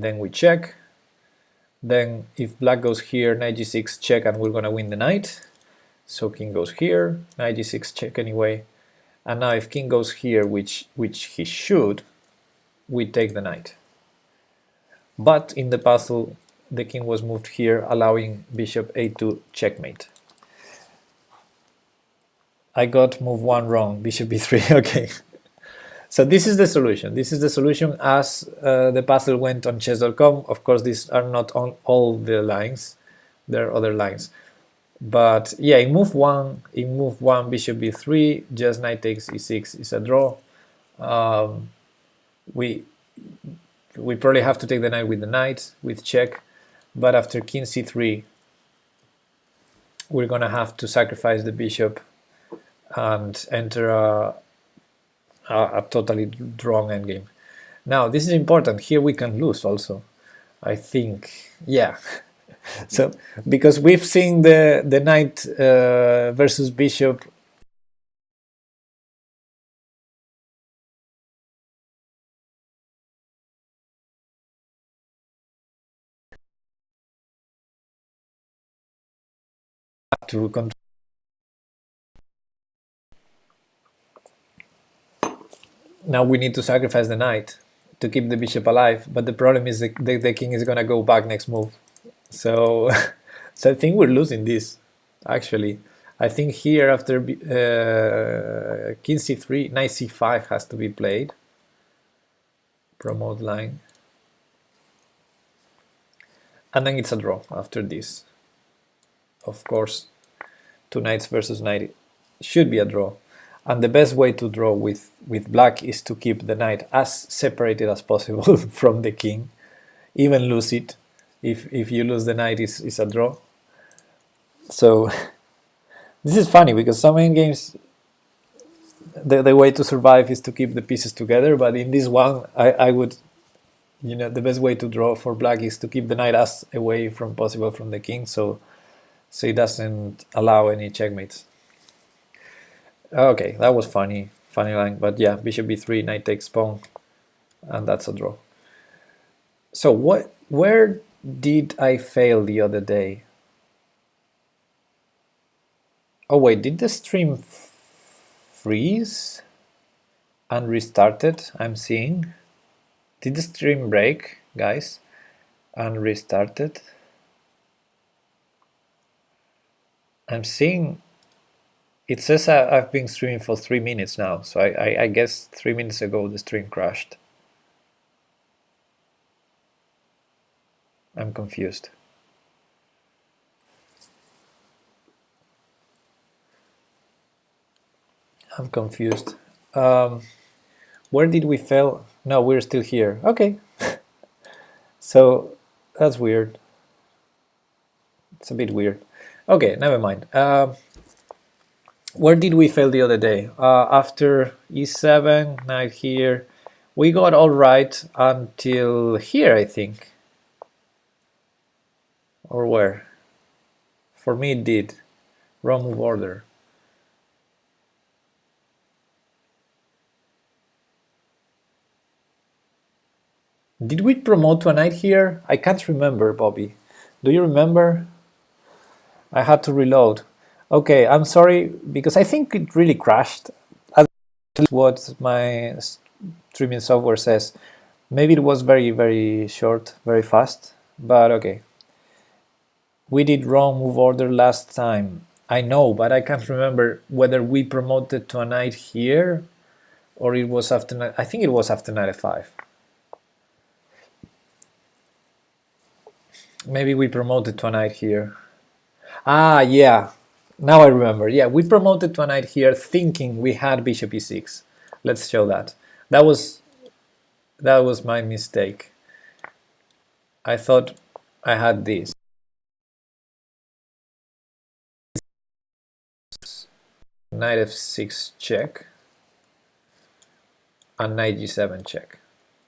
then we check. Then if black goes here, knight g6 check, and we're gonna win the knight. So king goes here, knight g6 check anyway. And now if king goes here, which he should, we take the knight. But in the puzzle, the king was moved here, allowing bishop a2 checkmate. I got move 1 wrong, bishop b3, okay. So this is the solution. This is the solution as the puzzle went on chess.com. Of course, these are not on all the lines. There are other lines. But yeah, in move 1, bishop b3, just knight takes e6 is a draw. We probably have to take the knight with the knight, with check. But after king c3, we're going to have to sacrifice the bishop and enter a totally wrong endgame. Now, this is important. Here we can lose also, I think. Yeah. So, because we've seen the knight versus bishop to control. Now we need to sacrifice the knight to keep the bishop alive, but the problem is the king is gonna go back next move. So, so I think we're losing this, actually. I think here after king c3, knight c5 has to be played. Promote line. And then it's a draw after this. Of course, two knights versus knight should be a draw. And the best way to draw with black is to keep the knight as separated as possible from the king. Even lose it. If you lose the knight, it's a draw. So this is funny because some endgames the way to survive is to keep the pieces together, but in this one I would, you know, the best way to draw for black is to keep the knight as away from possible from the king, so it doesn't allow any checkmates. Okay, that was funny line, but yeah, bishop b3, knight takes pawn, and that's a draw. So where did I fail the other day? Oh wait, did the stream freeze and restarted? I'm seeing. Did the stream break, guys, and restarted? I'm seeing it says I've been streaming for 3 minutes now, so I guess 3 minutes ago the stream crashed. I'm confused. Where did we fail? No, we're still here. Okay. So that's weird. It's a bit weird. Okay, never mind. Where did we fail the other day? After e7, knight here, we got all right until here, I think. Or where? For me it did. Wrong move order. Did we promote to a knight here? I can't remember, Bobby. Do you remember? I had to reload. Okay, I'm sorry, because I think it really crashed. That's what my streaming software says. Maybe it was very, very short, very fast, but okay. We did wrong move order last time. I know, but I can't remember whether we promoted to a knight here or it was after knight. I think it was after knight f5. Maybe we promoted to a knight here. Ah, yeah. Now I remember. Yeah, we promoted to a knight here thinking we had bishop e6. Let's show that. That was my mistake. I thought I had this. Knight f6 check and knight g7 check.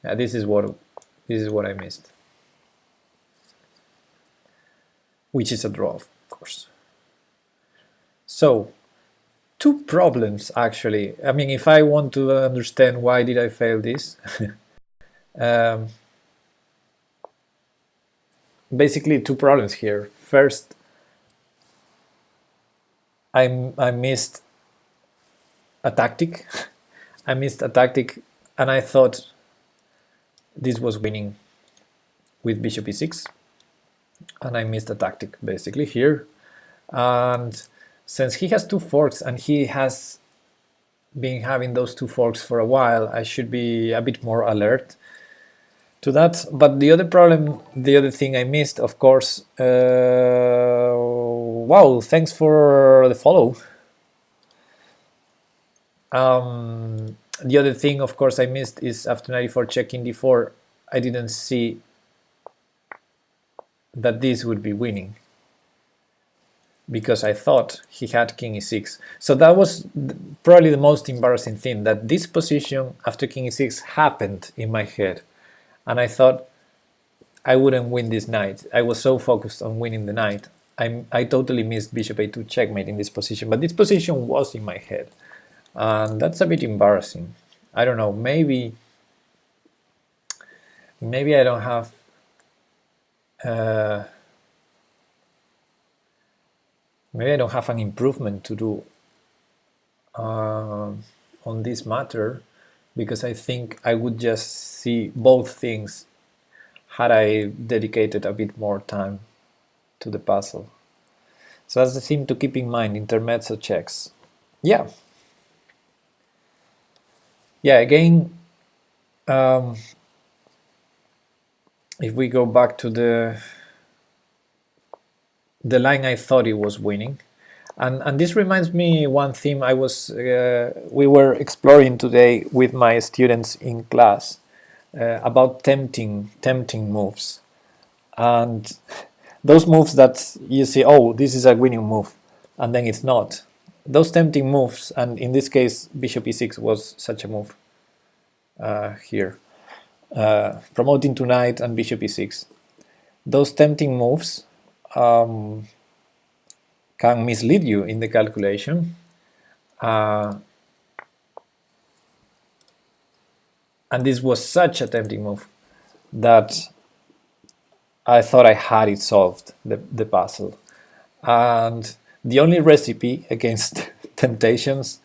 Yeah, this is what I missed. Which is a draw, of course. So, two problems actually. I mean, if I want to understand why did I fail this, basically two problems here. First, I missed a tactic. I missed a tactic, and I thought this was winning with bishop e6, and I missed a tactic basically here. And since he has two forks and he has been having those two forks for a while, I should be a bit more alert to that. But the other problem, the other thing I missed, of course, wow, thanks for the follow. The other thing, of course, I missed is after knight e4 check in d4, I didn't see that this would be winning, because I thought he had king e6. So that was probably the most embarrassing thing, that this position after king e6 happened in my head. And I thought I wouldn't win this knight. I was so focused on winning the knight. I totally missed bishop a2 checkmate in this position, but this position was in my head. And that's a bit embarrassing. I don't know, maybe I don't have maybe I don't have an improvement to do on this matter, because I think I would just see both things had I dedicated a bit more time to the puzzle. So that's the thing to keep in mind, intermezzo checks. Yeah, again, if we go back to the line I thought it was winning, and this reminds me one theme I was we were exploring today with my students in class about tempting moves, and those moves that you see, oh, this is a winning move, and then it's not. Those tempting moves, and in this case bishop e6 was such a move here, promoting to knight and bishop e6. Those tempting moves can mislead you in the calculation, and this was such a tempting move that I thought I had it solved, the puzzle. And the only recipe against temptations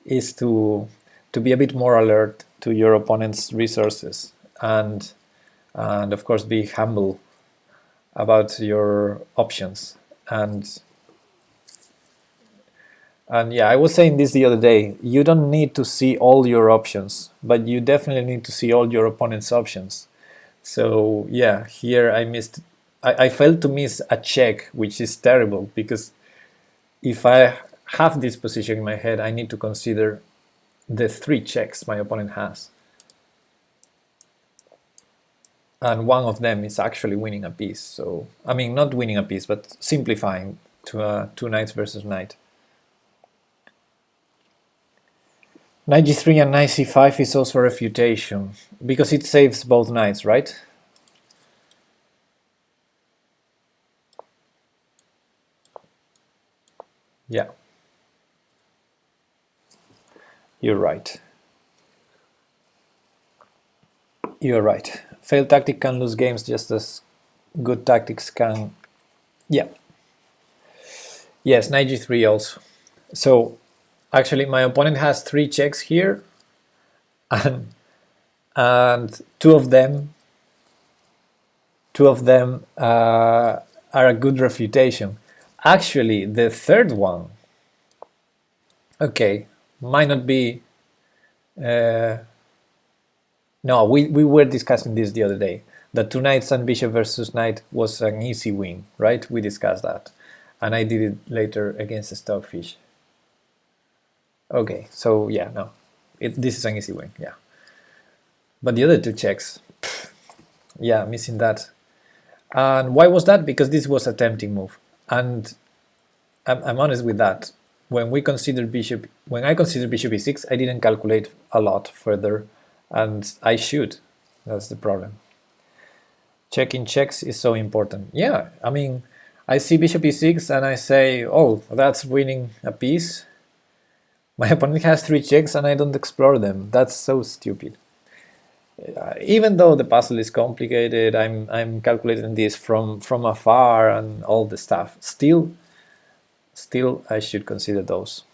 is to be a bit more alert to your opponent's resources, and of course be humble about your options. And yeah, I was saying this the other day, you don't need to see all your options, but you definitely need to see all your opponent's options. So yeah, here I failed to miss a check, which is terrible, because if I have this position in my head, I need to consider the 3 checks my opponent has. And one of them is actually winning a piece. So, I mean, not winning a piece, but simplifying to 2 knights versus knight. Knight g3 and knight c5 is also a refutation, because it saves both knights, right? Yeah. You're right. You're right. Failed tactic can lose games just as good tactics can. Yeah. Yes, knight g3 also. So actually my opponent has 3 checks here, and 2 of them are a good refutation. Actually, the third one, okay, might not be. No, we were discussing this the other day, that 2 knights and bishop versus knight was an easy win, right? We discussed that, and I did it later against the Stockfish. Okay, so yeah, no, this is an easy win, yeah. But the other 2 checks, yeah, missing that. And why was that? Because this was a tempting move, and I'm honest with that. When I considered bishop e6, I didn't calculate a lot further, and I should. That's the problem. Checking checks is so important. Yeah, I mean, I see bishop e6 and I say, oh, that's winning a piece. My opponent has 3 checks and I don't explore them. That's so stupid. Even though the puzzle is complicated, I'm calculating this from afar and all the stuff. Still, I should consider those.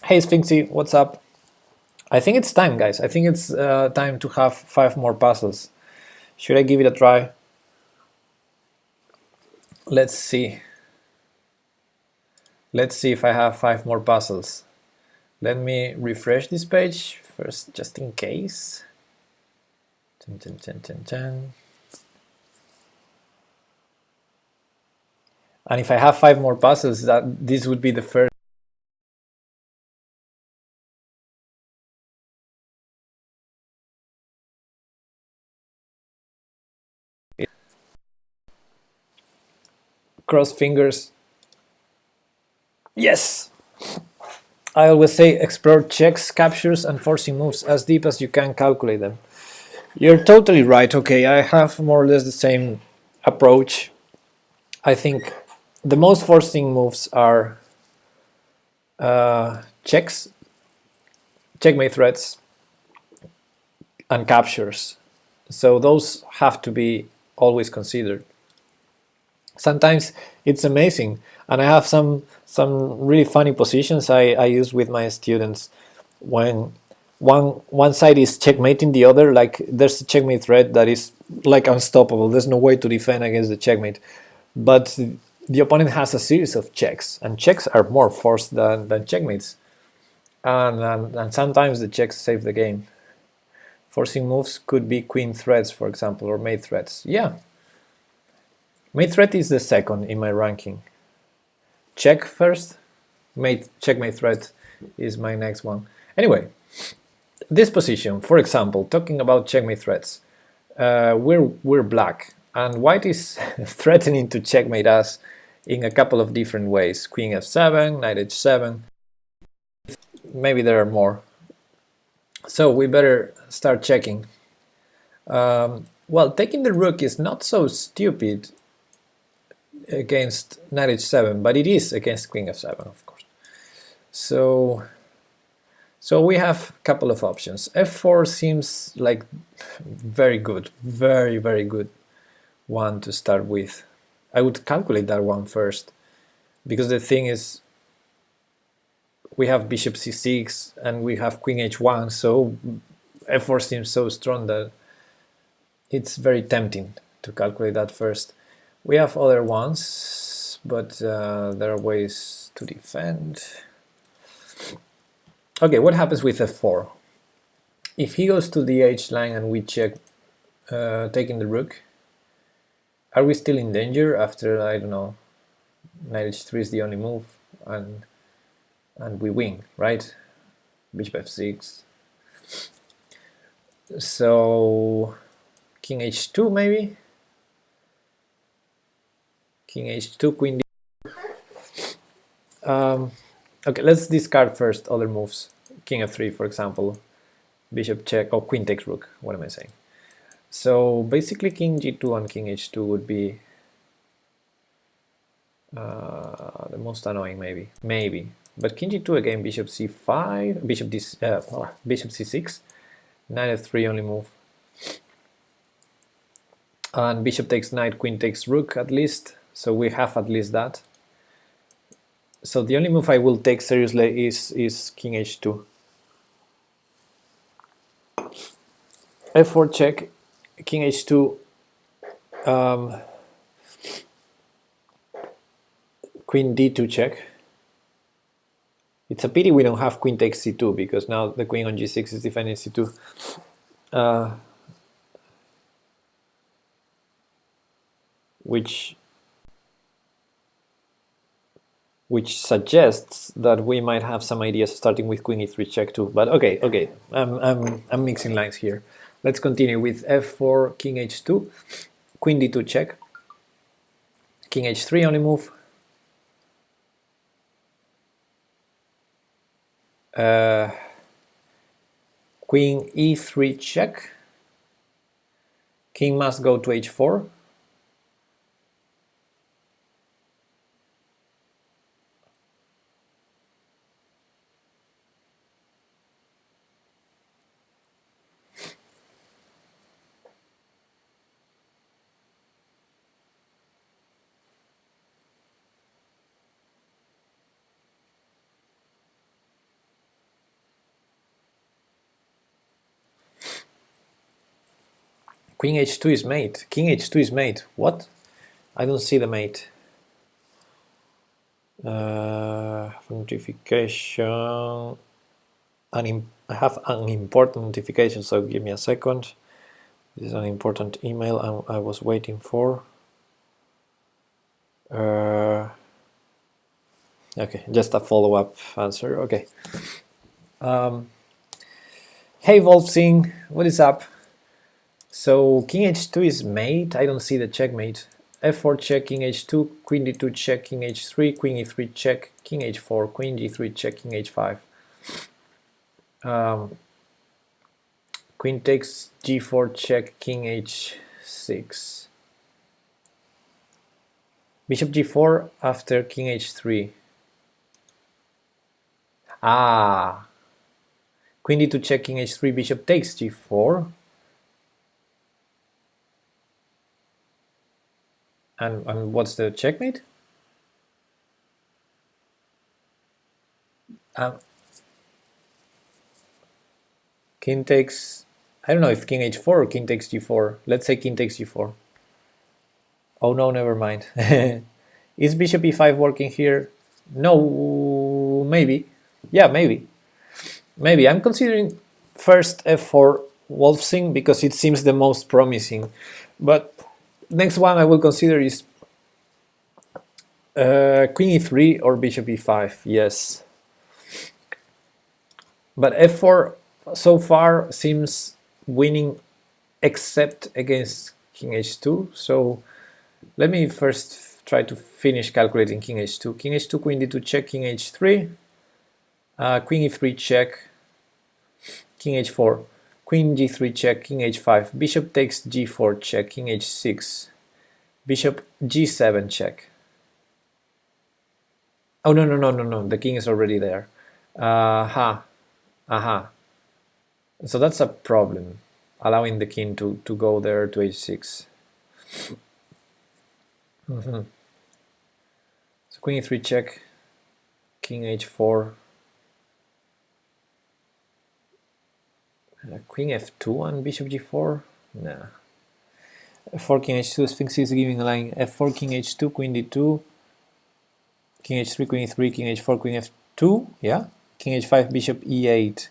Hey Sphinxy, what's up? I think it's time, guys. I think it's time to have 5 more puzzles. Should I give it a try? Let's see. Let's see if I have 5 more puzzles. Let me refresh this page first, just in case. Dun, dun, dun, dun, dun. And if I have 5 more puzzles, that this would be the first. Cross fingers. Yes! I always say explore checks, captures, and forcing moves as deep as you can calculate them. You're totally right. Okay, I have more or less the same approach. I think the most forcing moves are checks, checkmate threats, and captures. So those have to be always considered. Sometimes it's amazing, and I have some really funny positions I use with my students when one side is checkmating the other. Like there's a checkmate threat that is like unstoppable. There's no way to defend against the checkmate, but the opponent has a series of checks, and checks are more forced than checkmates, and sometimes the checks save the game. Forcing moves could be queen threats, for example, or mate threats. Yeah, mate threat is the second in my ranking. Check first, checkmate threat is my next one. Anyway, this position, for example, talking about checkmate threats, we're black, and white is threatening to checkmate us in a couple of different ways. Queen f7, knight h7, maybe there are more. So we better start checking. Well, taking the rook is not so stupid against knight h7, but it is against queen f7, of course. So we have a couple of options. f4 seems like very good, very good one to start with. I would calculate that one first, because the thing is, we have bishop c6 and we have queen h1, so f4 seems so strong that it's very tempting to calculate that first. We have other ones, but there are ways to defend. Okay, what happens with f4? If he goes to the h line and we check taking the rook, are we still in danger after, I don't know, knight h3 is the only move, and we win, right? Bishop f6. So king h2 maybe? King h2, queen d. Okay, let's discard first other moves. King f3, for example. Bishop check, or queen takes rook. What am I saying? So basically king g2 and king h2 would be the most annoying, maybe. But king g2 again, bishop c5, bishop c6, knight f3 only move, and bishop takes knight, queen takes rook at least. So we have at least that. So the only move I will take seriously is king h2. f4 check, king h2, queen d2 check. It's a pity we don't have queen takes c2, because now the queen on g6 is defending c2. Which suggests that we might have some ideas starting with queen e3 check too. But okay, I'm mixing lines here. Let's continue with f4, king h2, queen d2 check, king h3 only move, queen e3 check, king must go to h4, Queen h2 is mate. King h2 is mate. What? I don't see the mate. Notification. I have an important notification, so give me a second. This is an important email I was waiting for. Okay, just a follow-up answer. Okay. Hey Wolfsing, what is up? So king h2 is mate. I don't see the checkmate. f4 check, king h2, queen d2 check, king h3, queen e3 check, king h4, queen g3 check, king h5. Queen takes g4 check, king h6. Bishop g4 after king h3. Ah, queen d2 check, king h3, bishop takes g4. And what's the checkmate? King takes, I don't know if king h4 or king takes g4. Let's say king takes g4. Oh no, never mind. Is bishop e5 working here? No, maybe. Yeah, maybe. Maybe. I'm considering first f4 Wolfsing because it seems the most promising. But next one I will consider is queen e3 or bishop e5. Yes. But f4 so far seems winning except against king h2. So let me first try to finish calculating king h2. King h2, queen d2 check, king h3. Queen e3 check, king h4. Queen g3 check, king h5. Bishop takes g4 check, king h6. Bishop g7 check. Oh, no. The king is already there. Aha. So that's a problem, allowing the king to go there to h6. So queen e3 check, king h4. Queen f2 and bishop g4? Nah. f4 king h2, Sphinx is giving a line. f4 king h2, queen d2, king h3, queen e3, king h4, queen f2, yeah? King h5, bishop e8.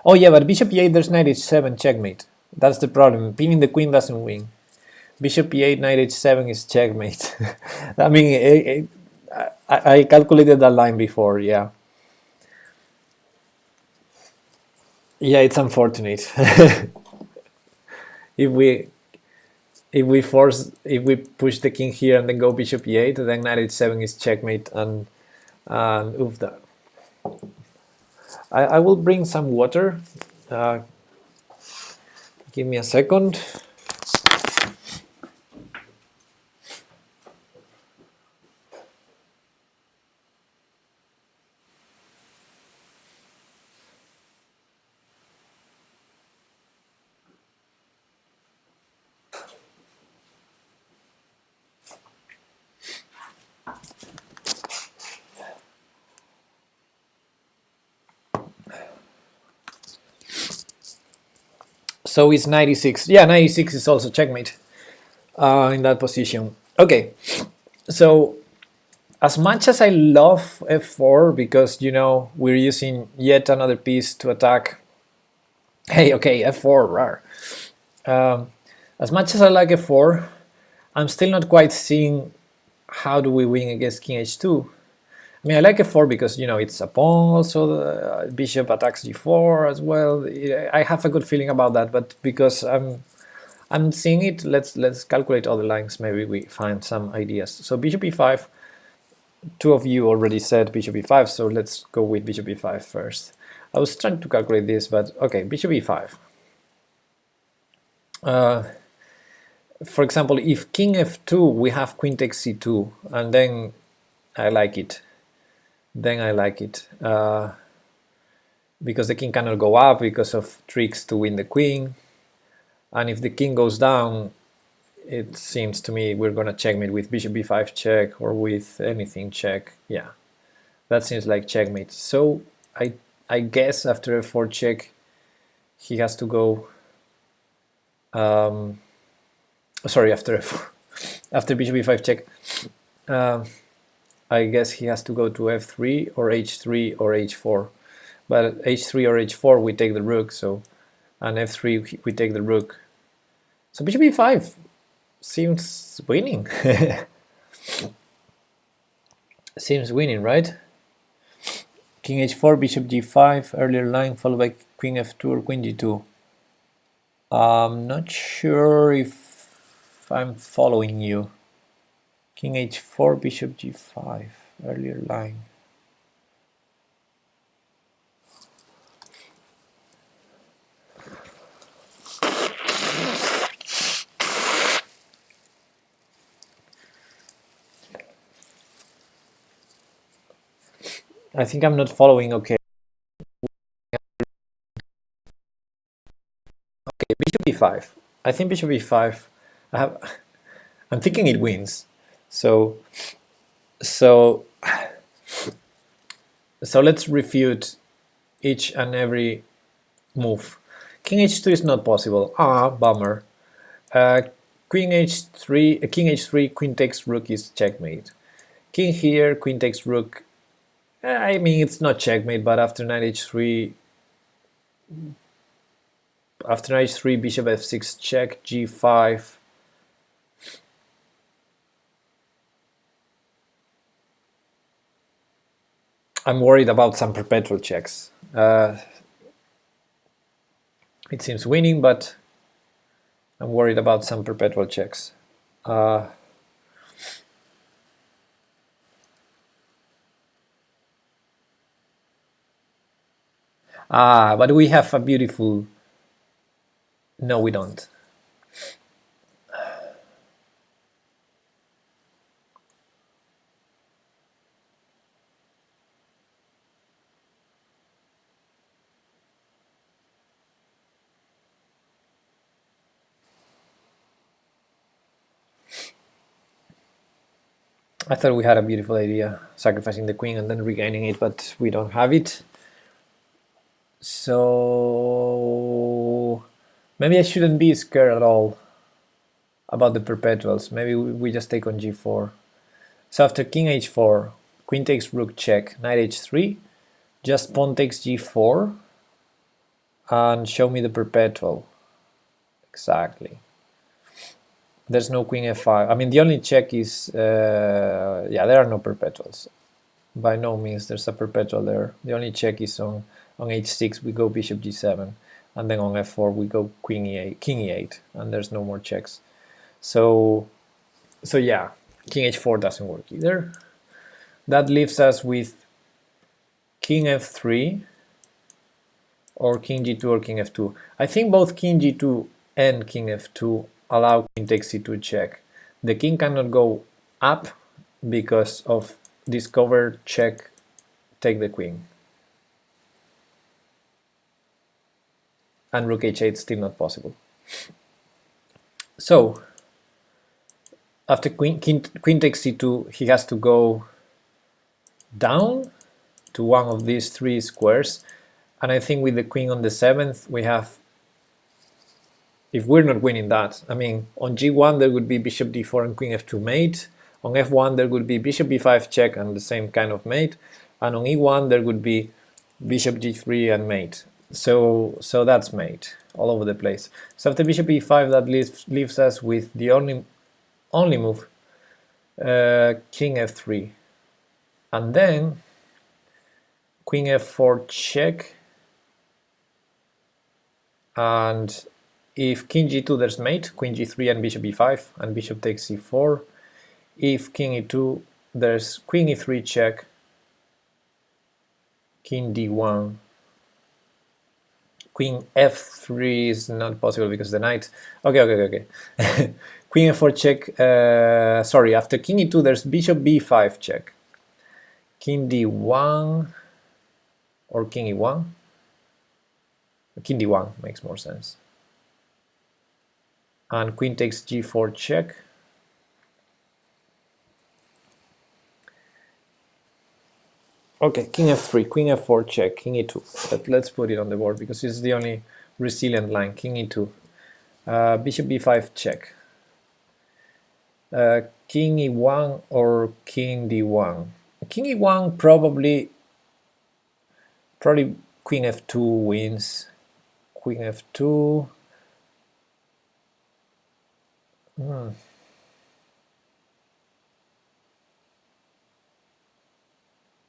Oh yeah, but bishop e8, there's knight h7, checkmate. That's the problem. Pinning the queen doesn't win. Bishop e8, knight h7 is checkmate. I mean, I calculated that line before, yeah. Yeah, it's unfortunate. If we push the king here and then go bishop e8, then knight h7 is checkmate, and oof, that. I will bring some water. Give me a second. So it's 96. Yeah, 96 is also checkmate in that position. Okay, so as much as I love f4 because, you know, we're using yet another piece to attack. Hey, okay, f4, rar. As much as I like f4, I'm still not quite seeing how do we win against king h2. I mean, I like f4 because, you know, it's a pawn, also the bishop attacks g4 as well. I have a good feeling about that, but because I'm seeing it, let's calculate other lines, maybe we find some ideas. So bishop e5, two of you already said bishop e5, so let's go with bishop e5 first. I was trying to calculate this, but okay, bishop e5. For example, if king f2, we have queen takes c2, and then I like it. Because the king cannot go up because of tricks to win the queen, and if the king goes down, it seems to me we're gonna checkmate with bishop b5 check or with anything check. Yeah, that seems like checkmate. So I guess after f4 check he has to go Sorry, after f4, after bishop e5 check, I guess he has to go to f3 or h3 or h4. But h3 or h4 we take the rook, so, and f3 we take the rook. So bishop e5 seems winning. Seems winning, right? King h4, bishop g5, earlier line followed by queen f2 or queen g2. I'm not sure if I'm following you. King h4, bishop g5, earlier line. I think I'm not following. Okay. Okay, bishop e5. I think bishop e5. I'm thinking it wins. So let's refute each and every move. King h2 is not possible. Bummer. Queen h3, king h3, queen takes rook is checkmate. King here, queen takes rook. I mean, it's not checkmate, but after knight h3, bishop f6 check, g5. I'm worried about some perpetual checks. It seems winning, but I'm worried about some perpetual checks. But we have a beautiful... No, we don't. I thought we had a beautiful idea, sacrificing the queen and then regaining it, but we don't have it. So maybe I shouldn't be scared at all about the perpetuals. Maybe we just take on g4. So after king h4, queen takes rook check, knight h3, just pawn takes g4, and show me the perpetual. Exactly. There's no queen f5. I mean, the only check is... yeah, there are no perpetuals. By no means there's a perpetual there. The only check is on h6 we go bishop g7, and then on f4 we go queen e8, king e8, and there's no more checks. So yeah, king h4 doesn't work either. That leaves us with king f3 or king g2 or king f2. I think both king g2 and king f2 allow queen takes c2 check. The king cannot go up because of discover check take the queen. And rook h8 still not possible. So after queen takes c2, he has to go down to one of these three squares, and I think with the queen on the 7th we have, if we're not winning that, I mean, on g1 there would be bishop d4 and queen f2 mate, on f1 there would be bishop b5 check and the same kind of mate, and on e1 there would be bishop g3 and mate. So that's mate all over the place. So after bishop e5, that leaves us with the only move, king f3, and then queen f4 check, and if king g2 there's mate, queen g3 and bishop e5, and bishop takes c4. If king e2 there's queen e3 check, king d1, queen f3 is not possible because the knight. Okay. Queen f4 check. Sorry, after king e2 there's bishop b5 check, king d1 or king e1. King d1 makes more sense, and queen takes g4 check. Okay, king f3, queen f4 check, king e2. But let's put it on the board because it's the only resilient line, king e2. Bishop b5 check. King e1 or king d1. King e1 probably queen f2 wins. Queen f2.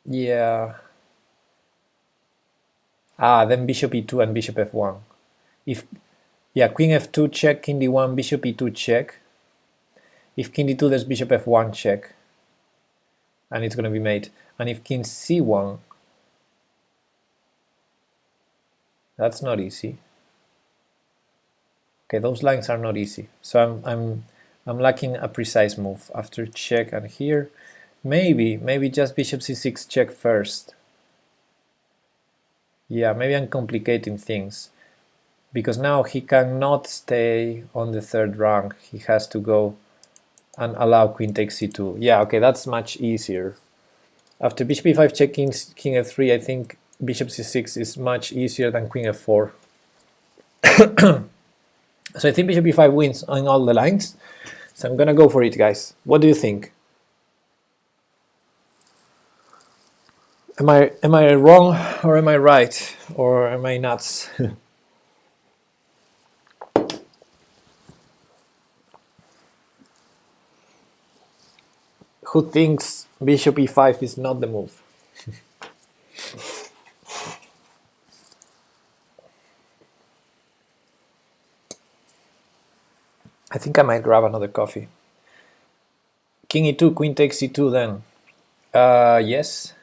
Yeah. Then bishop e2 and bishop f1. If queen f2 check, king d1, bishop e2 check. If king d2, there's bishop f1 check, and it's going to be mate. And if king c1, that's not easy. Okay, those lines are not easy. So I'm lacking a precise move after check and here. Maybe just bishop c6 check first. Yeah, maybe I'm complicating things because now he cannot stay on the third rank. He has to go and allow queen takes c2. Yeah, okay, that's much easier. After bishop e5 check king f3, I think bishop c6 is much easier than queen f4. So I think bishop e5 wins on all the lines. So I'm gonna go for it, guys. What do you think? Am I wrong or am I right or am I nuts? Who thinks bishop e5 is not the move? I think I might grab another coffee. King e2, queen takes e2 then. Yes.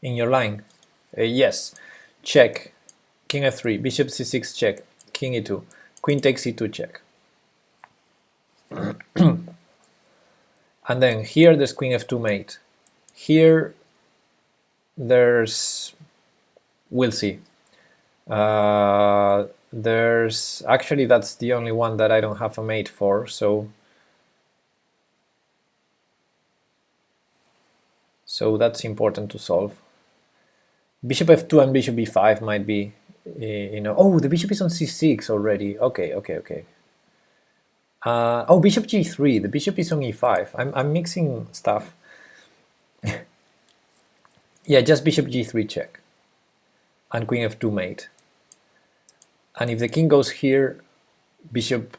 In your line. Yes. Check. King f3, bishop c6 check. King e2, queen takes e2 check. And then here there's queen f2 mate. Here there's, we'll see. There's actually, that's the only one that I don't have a mate for, so that's important to solve. Bishop f2 and bishop b5 might be, oh, the bishop is on c6 already. Okay. Oh, bishop g3, the bishop is on e5. I'm mixing stuff. Yeah, just bishop g3 check and queen f2 mate. And if the king goes here, bishop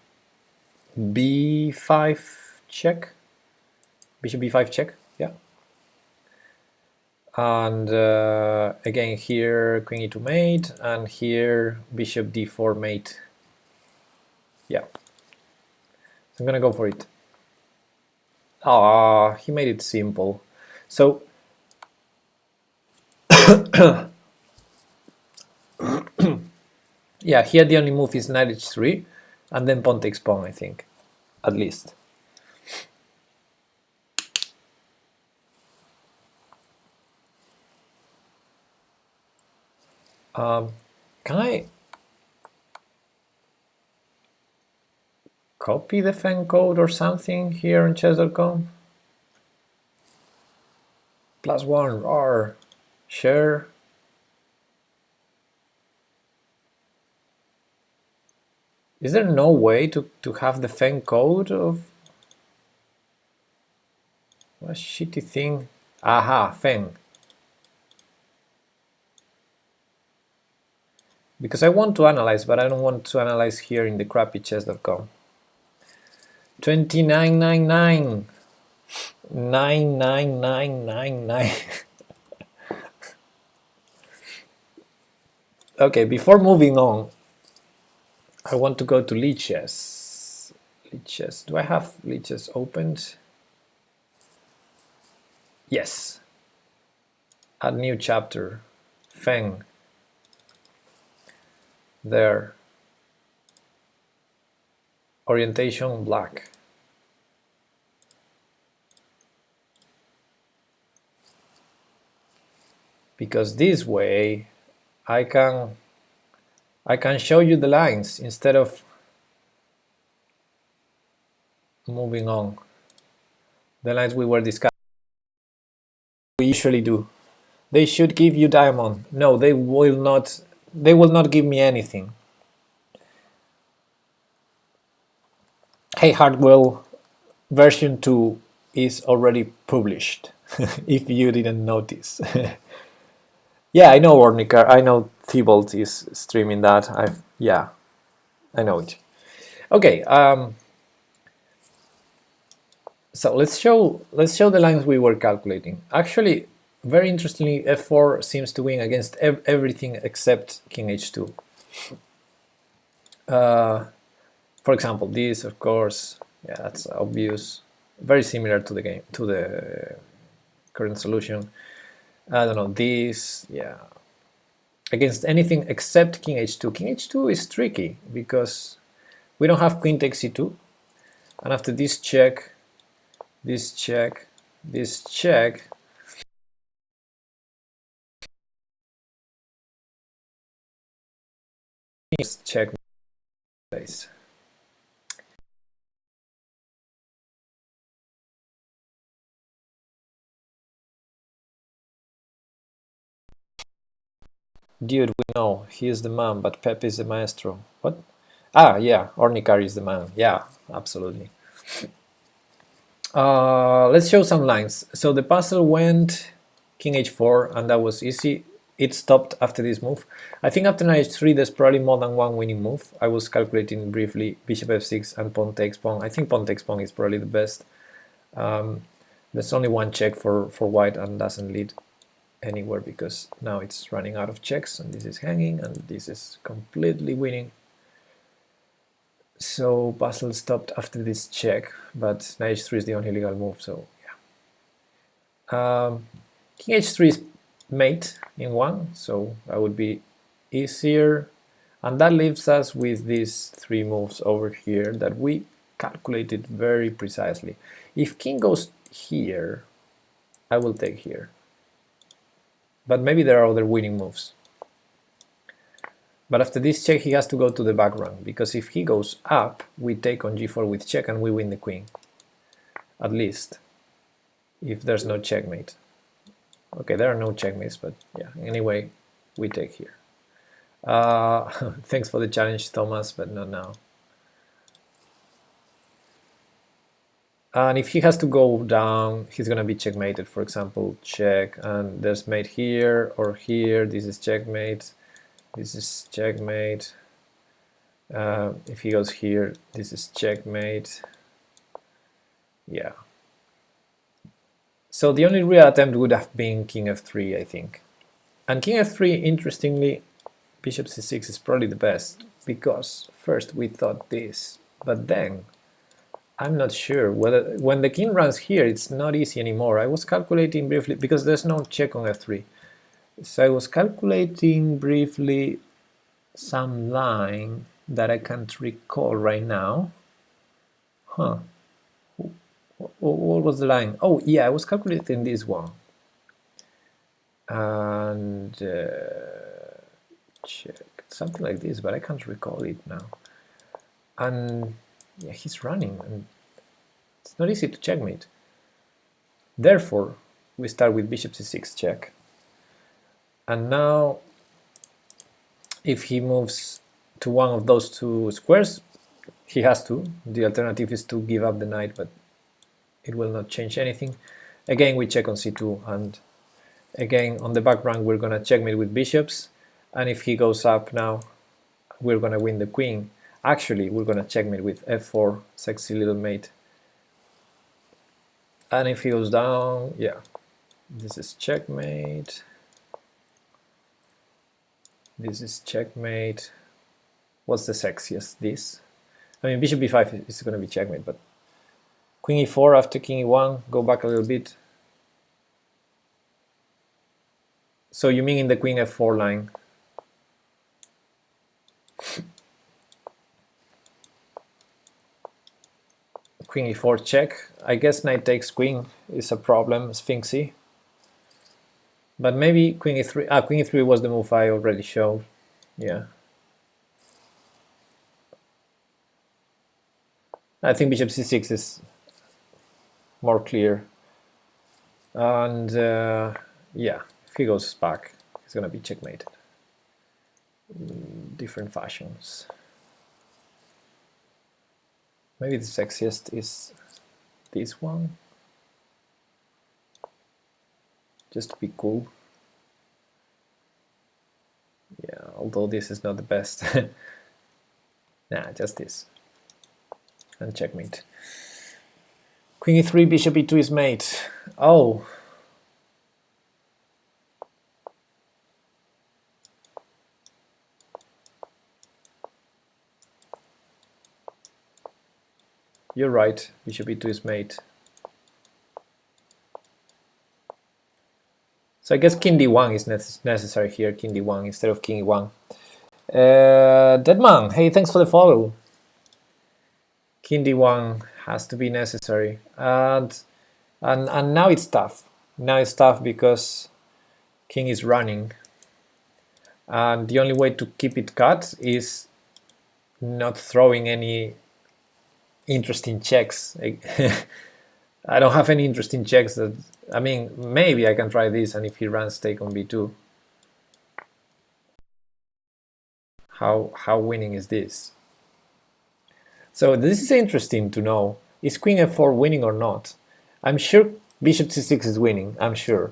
b5 check. Bishop b5 check, yeah. And again here, queen e2 mate, and here bishop d4 mate. Yeah. I'm gonna go for it. Ah, he made it simple. So yeah, here the only move is knight h3, and then pawn takes pawn, I think, at least. Can I copy the Feng code or something here on chess.com? +1 R share. Is there no way to have the Feng code of what shitty thing? Aha, Feng. Because I want to analyze, but I don't want to analyze here in the crappy chess.com. 2999 99999. Okay, before moving on, I want to go to Lichess. Lichess. Do I have Lichess opened? Yes. Add new chapter. Feng. There. Orientation black. Because this way I can show you the lines instead of moving on. The lines we were discussing. We usually do. They should give you diamond. No, they will not give me anything. Hey Hardwell, version 2 is already published, if you didn't notice. Yeah, I know Ornicar, I know Thibault is streaming that. Yeah, I know it. Okay, so let's show the lines we were calculating. Actually, very interestingly, f4 seems to win against everything except king h2. For example, this, of course, yeah, that's obvious. Very similar to the game, to the current solution. I don't know, this, yeah. Against anything except king h2. King h2 is tricky because we don't have queen takes c2. And after this check, this check, this check, is check place. Dude, we know he is the man, but Pep is the maestro. What? Ah, yeah, Ornicar is the man. Yeah, absolutely. Let's show some lines. So the puzzle went king h4, and that was easy. It stopped after this move. I think after knight h3, there's probably more than one winning move. I was calculating briefly bishop f6 and pawn takes pawn. I think pawn takes pawn is probably the best. There's only one check for white and doesn't lead anywhere because now it's running out of checks, and this is hanging, and this is completely winning. So puzzle stopped after this check, but knight h3 is the only legal move, so yeah. King h3 is mate in one, so that would be easier. And that leaves us with these three moves over here that we calculated very precisely. If king goes here, I will take here. But maybe there are other winning moves. But after this check, he has to go to the back rank, because if he goes up, we take on g4 with check and we win the queen. At least, if there's no checkmate. Okay, there are no checkmates, but yeah, anyway, we take here. Thanks for the challenge, Thomas, but not now. And if he has to go down, he's going to be checkmated. For example, check, and there's mate here or here. This is checkmate. This is checkmate. If he goes here, this is checkmate. Yeah. So the only real attempt would have been king f3, I think. And king f3, interestingly, bishop c6 is probably the best, because first we thought this, but then I'm not sure whether when the king runs here, it's not easy anymore. I was calculating briefly, because there's no check on f3. So I was calculating briefly some line that I can't recall right now. Huh. What was the line? Oh, yeah, I was calculating this one. And check, something like this, but I can't recall it now. And yeah, he's running, and it's not easy to checkmate. Therefore, we start with bishop c6 check. And now, if he moves to one of those two squares, he has to. The alternative is to give up the knight, but it will not change anything. Again, we check on c2, and again, on the back rank, we're going to checkmate with bishops. And if he goes up now, we're going to win the queen. Actually, we're going to checkmate with f4, sexy little mate. And if he goes down, yeah, this is checkmate. This is checkmate. What's the sexiest? This. I mean, bishop b5 is going to be checkmate, but queen e4 after king e1, go back a little bit. So you mean in the queen f4 line? Queen e4 check. I guess knight takes queen is a problem, sphinxy. But maybe queen e3. Queen e3 was the move I already showed. Yeah. I think bishop c6 is more clear. And yeah, if he goes back, he's going to be checkmated. Different fashions. Maybe the sexiest is this one, just to be cool. Yeah, although this is not the best. Nah, just this. And checkmate. Queen e3, bishop e2 is mate. Oh. You're right, bishop e2 is mate. So I guess king d1 is necessary here, king d1 instead of king e1. Deadman, hey, thanks for the follow. King d1 has to be necessary, and now it's tough. Now it's tough because king is running, and the only way to keep it cut is not throwing any interesting checks. I don't have any interesting checks that, I mean, maybe I can try this, and if he runs take on b2, how winning is this? So this is interesting to know. Is queen f4 winning or not? I'm sure bishop c6 is winning, I'm sure.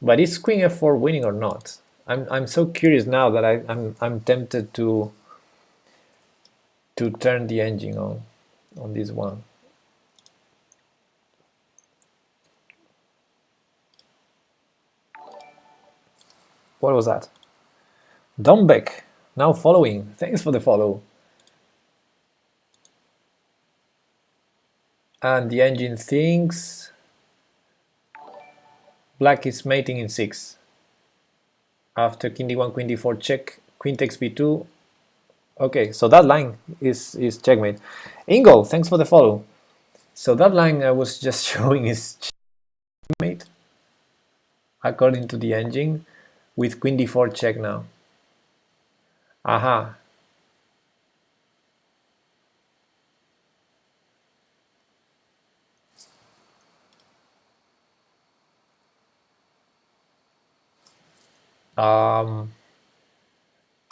But is queen f4 winning or not? I'm so curious now that I'm tempted to turn the engine on this one. What was that? Dombeck, now following. Thanks for the follow. And the engine thinks black is mating in 6. After king d1, queen d4 check, queen takes b2. Okay, so that line is checkmate. Ingo, thanks for the follow. So that line I was just showing is checkmate according to the engine, with queen d4 check now. Aha.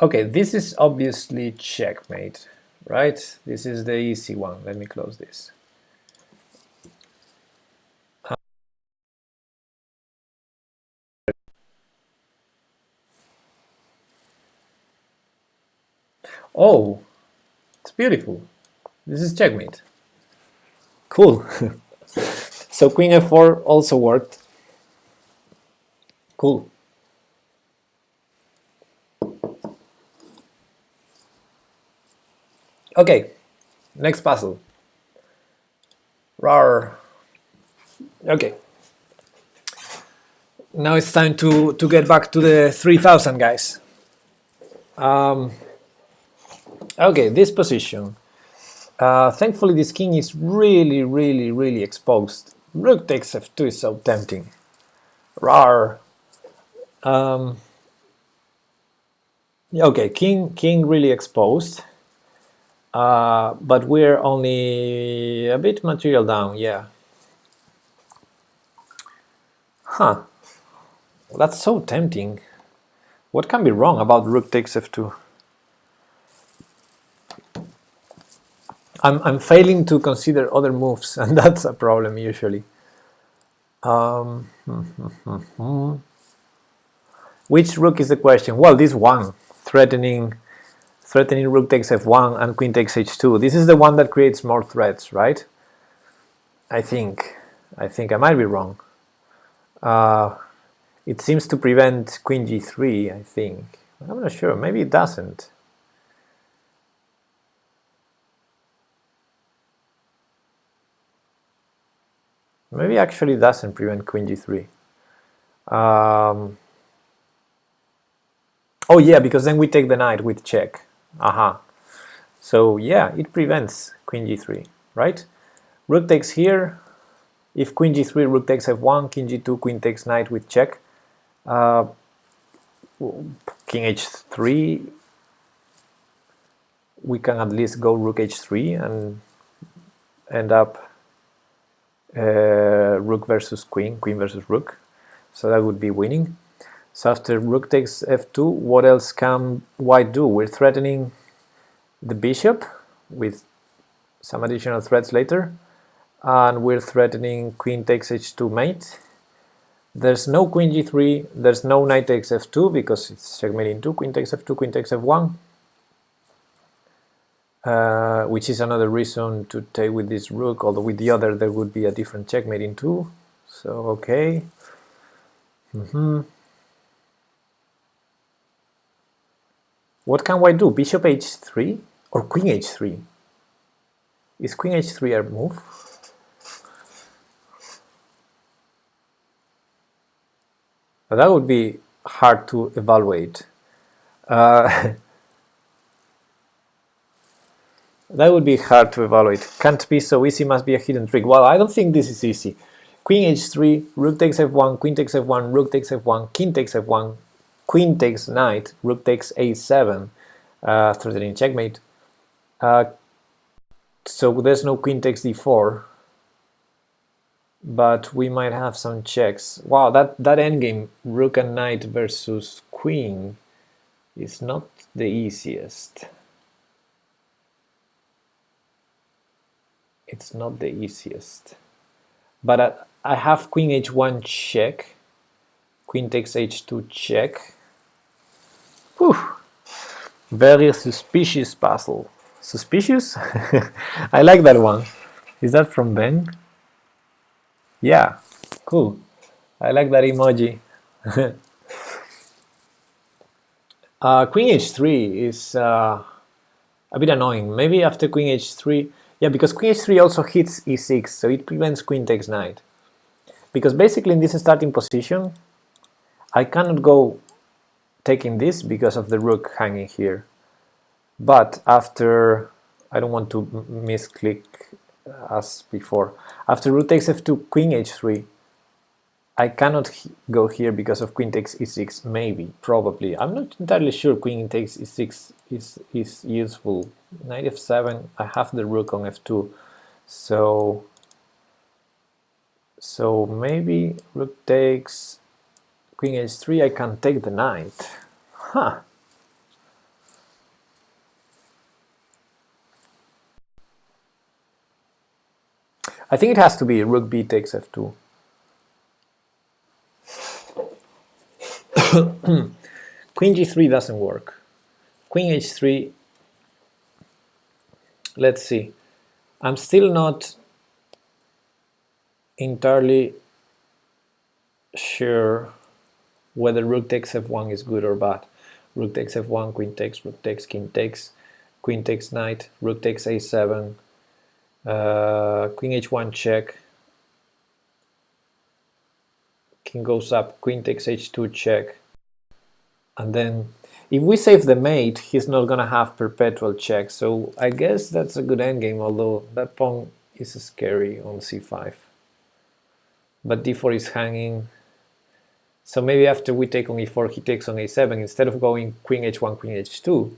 Okay, this is obviously checkmate, right? This is the easy one. Let me close this. Oh, it's beautiful. This is checkmate. Cool. So queen f4 also worked. Cool. Okay, next puzzle. Rawr. Okay. Now it's time to get back to the 3000, guys. Okay, this position. Thankfully, this king is really exposed. Rook takes f2 is so tempting. Rawr. Okay, king really exposed. But we're only a bit material down, yeah. Huh. That's so tempting. What can be wrong about rook takes f2? I'm failing to consider other moves, and that's a problem usually. Which rook is the question? Well, this one, threatening rook takes f1 and queen takes h2. This is the one that creates more threats, right? I think I might be wrong. It seems to prevent queen g3, I think. I'm not sure, maybe it doesn't. Maybe actually doesn't prevent queen g3. Oh yeah, because then we take the knight with check. Aha. So yeah, it prevents queen g3, right? Rook takes here. If queen g3, rook takes f1, king g2, queen takes knight with check. King h3. We can at least go rook h3 and end up rook versus queen, queen versus rook. So that would be winning. So after rook takes f2, what else can white do? We're threatening the bishop with some additional threats later, and we're threatening queen takes h2 mate. There's no queen g3, there's no knight takes f2 because it's checkmating 2, queen takes f2, queen takes f1, which is another reason to take with this rook, although with the other there would be a different checkmating 2. So okay. What can white do? Bishop h3 or queen h3? Is queen h3 a move? That would be hard to evaluate. That would be hard to evaluate. Can't be so easy, must be a hidden trick. Well, I don't think this is easy. Queen h3, rook takes f1, queen takes f1, rook takes f1, king takes f1, queen takes knight, rook takes a7, threatening checkmate. So there's no queen takes d4, but we might have some checks. Wow, that endgame, rook and knight versus queen, is not the easiest. It's not the easiest. But I have queen h1 check, queen takes h2 check. Whew. Very suspicious puzzle. Suspicious? I like that one. Is that from Ben? Yeah, cool. I like that emoji. Queen h3 is a bit annoying. Maybe after queen h3, yeah, because queen h3 also hits e6, so it prevents queen takes knight. Because basically in this starting position, I cannot go taking this because of the rook hanging here. But after, I don't want to misclick as before. After rook takes f2, queen h3, I cannot go here because of queen takes e6, maybe, probably. I'm not entirely sure queen takes e6 is useful. Knight f7, I have the rook on f2, so maybe rook takes queen h3, I can take the knight. Huh. I think it has to be rook b takes f2. Queen g3 doesn't work. Queen h3, let's see. I'm still not entirely sure whether rook takes f1 is good or bad. Rook takes f1, queen takes, rook takes, king takes, queen takes knight, rook takes a7, queen h1 check, king goes up, queen takes h2 check, and then if we save the mate, he's not gonna have perpetual check, so I guess that's a good endgame, although that pawn is scary on c5. But d4 is hanging, so maybe after we take on e4, he takes on a7, instead of going queen h1, queen h2,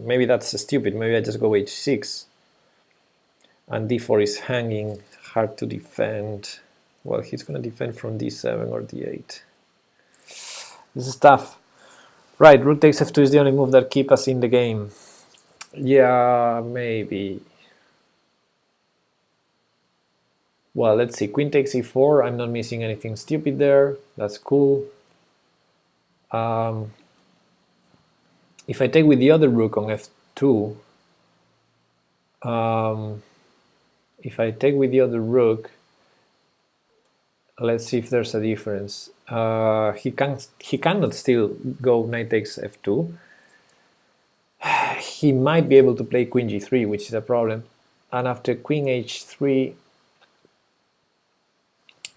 maybe that's stupid, maybe I just go h6, and d4 is hanging, hard to defend. Well, he's gonna defend from d7 or d8. This is tough. Right, rook takes f2 is the only move that keeps us in the game. Yeah, maybe. Well, let's see, queen takes e4, I'm not missing anything stupid there, that's cool. If I take with the other rook on f2, if I take with the other rook, let's see if there's a difference. He cannot still go knight takes f2. He might be able to play queen g3, which is a problem. And after queen h3,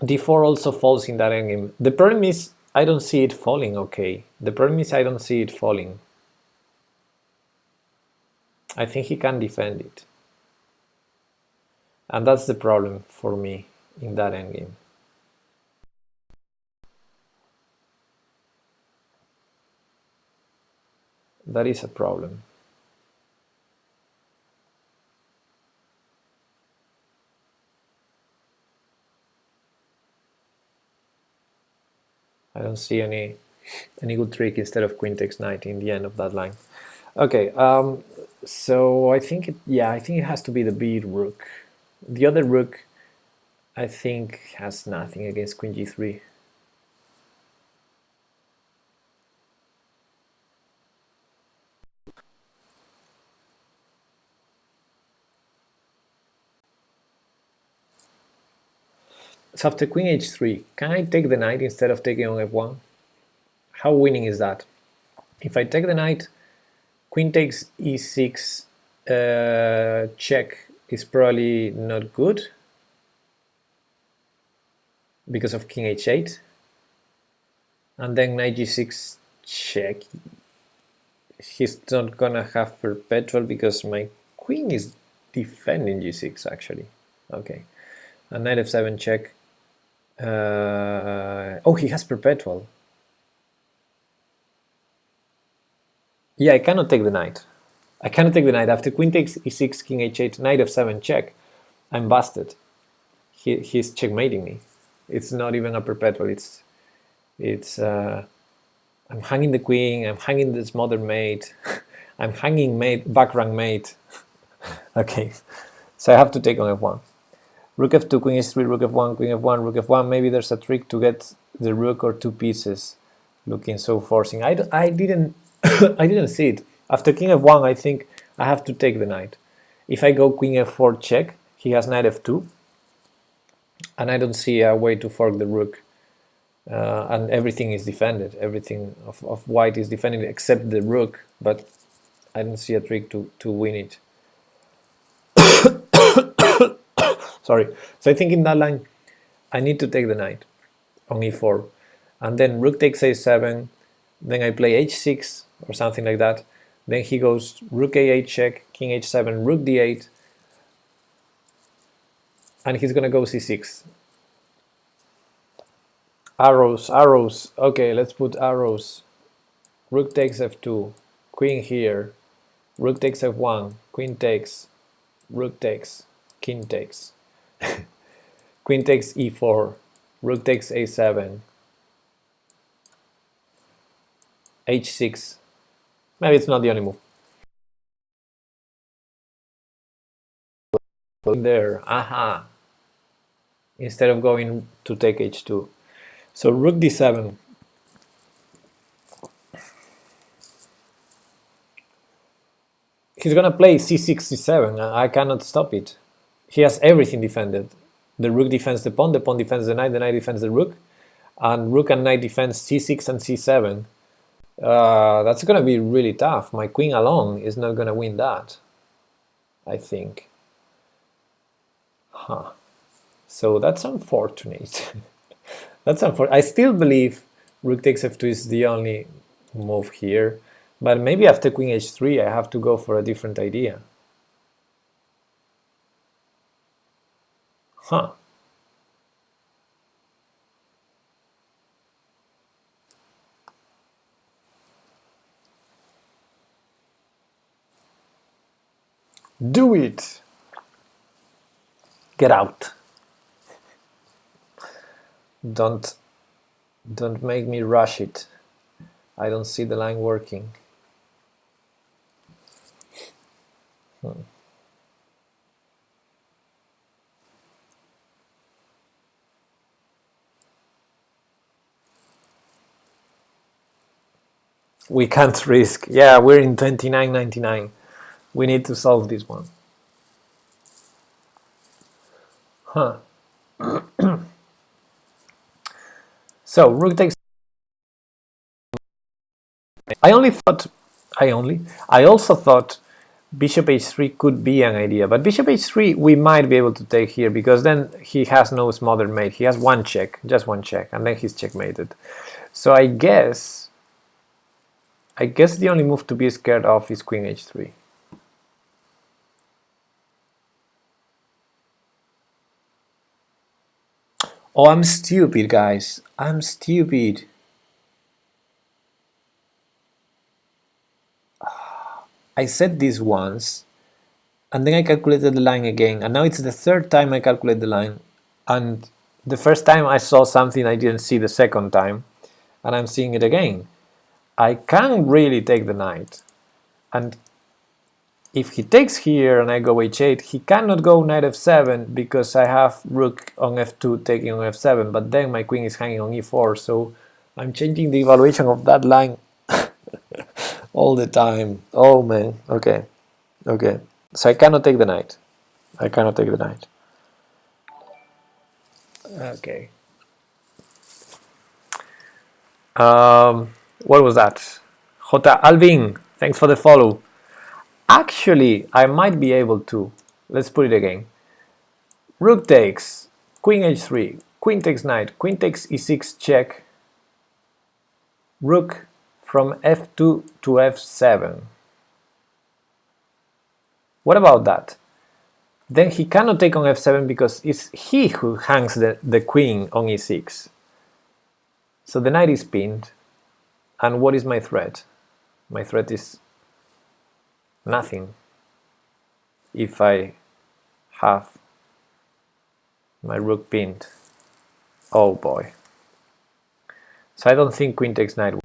d4 also falls in that endgame. The problem is I don't see it falling okay. The problem is I don't see it falling. I think he can defend it. And that's the problem for me in that endgame. That is a problem. I don't see any good trick instead of queen takes knight in the end of that line. Okay, So I think I think it has to be the beat rook. The other rook, I think, has nothing against queen g3. So after queen h3, can I take the knight instead of taking on f1? How winning is that? If I take the knight, queen takes e6 check is probably not good because of king h8. And then knight g6 check. He's not gonna have perpetual because my queen is defending g6 actually. Okay. And knight f7 check. Oh, he has perpetual. Yeah, I cannot take the knight. I cannot take the knight. After queen takes e6, king h8, knight f7 check, I'm busted. He's checkmating me. It's not even a perpetual. I'm hanging the queen. I'm hanging this mother mate. I'm hanging mate, back rank mate. Okay, so I have to take on f1. Rook f2, queen h3, rook f1, queen f1, rook f1. Maybe there's a trick to get the rook or two pieces looking so forcing. I didn't I didn't see it. After king f1, I think I have to take the knight. If I go queen f4 check, he has knight f2, and I don't see a way to fork the rook. And everything is defended. Everything of white is defended except the rook, but I don't see a trick to win it. Sorry. So I think in that line, I need to take the knight on e4, and then rook takes a7, then I play h6 or something like that. Then he goes rook a8 check, king h7, rook d8, and he's gonna go c6. Arrows, arrows. Okay, let's put arrows. Rook takes f2, queen here, rook takes f1, queen takes, rook takes, king takes, queen takes e4, rook takes a7, h6. Maybe it's not the only move. There, aha. Instead of going to take h2. So rook d7. He's gonna play c6, c7. I cannot stop it. He has everything defended. The rook defends the pawn defends the knight defends the rook, and rook and knight defends c6 and c7. That's gonna be really tough. My queen alone is not gonna win that, I think. Huh. So that's unfortunate. That's unfortunate. I still believe rook takes f2 is the only move here, but maybe after queen h3 I have to go for a different idea. Huh. Do it! Get out. Don't make me rush it. I don't see the line working. We can't risk. Yeah, we're in 29.99. We need to solve this one. Huh. So rook takes. I also thought bishop h3 could be an idea, but bishop h3 we might be able to take here because then he has no smothered mate. He has one check, just one check, and then he's checkmated. So I guess the only move to be scared of is queen h3. Oh, I'm stupid, guys. I'm stupid. I said this once, and then I calculated the line again, and now it's the third time I calculate the line, and the first time I saw something I didn't see the second time, and I'm seeing it again. I can really take the knight, and if he takes here and I go h8, he cannot go knight f7 because I have rook on f2 taking on f7, but then my queen is hanging on e4, so I'm changing the evaluation of that line all the time. Oh man, okay. So I cannot take the knight. Okay. What was that? J. Alvin, thanks for the follow. Actually, I might be able to. Let's put it again. Rook takes, queen h3, queen takes knight, queen takes e6 check, rook from f2 to f7. What about that? Then he cannot take on f7 because it's he who hangs the queen on e6. So the knight is pinned. And what is my threat? My threat is nothing if I have my rook pinned. Oh boy. So I don't think queen takes knight.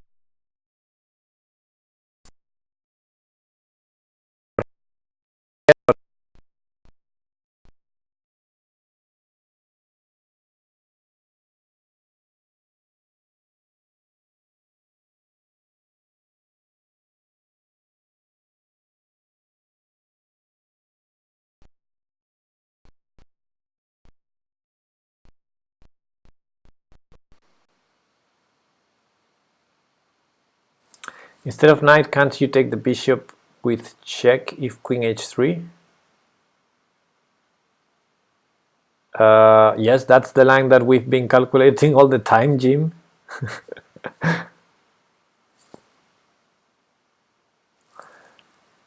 Instead of knight, can't you take the bishop with check if queen h3? Yes, that's the line that we've been calculating all the time, Jim.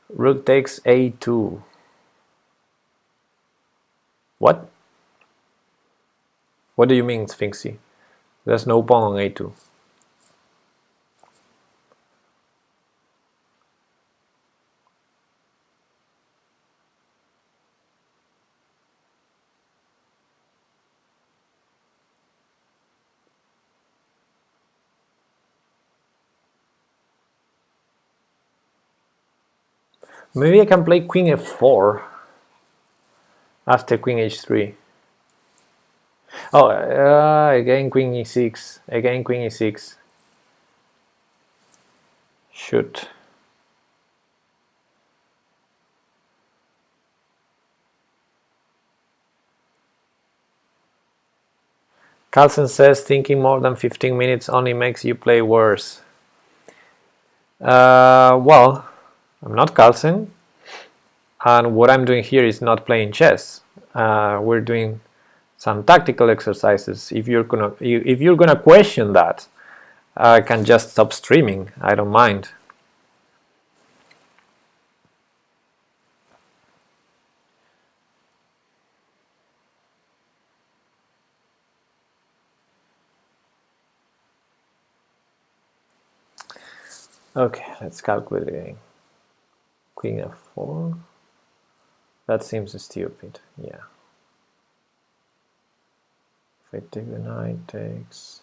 Rook takes a2. What? What do you mean, Sphinxy? There's no pawn on a2. Maybe I can play queen f4 after queen h3. Oh, again queen e6. Again queen e6. Shoot. Carlsen says thinking more than 15 minutes only makes you play worse. Well, I'm not Carlsen, and what I'm doing here is not playing chess. We're doing some tactical exercises. If you're gonna question that, I can just stop streaming. I don't mind. Okay, let's calculate again. Queen f4. That seems stupid. Yeah. If I take the knight, takes.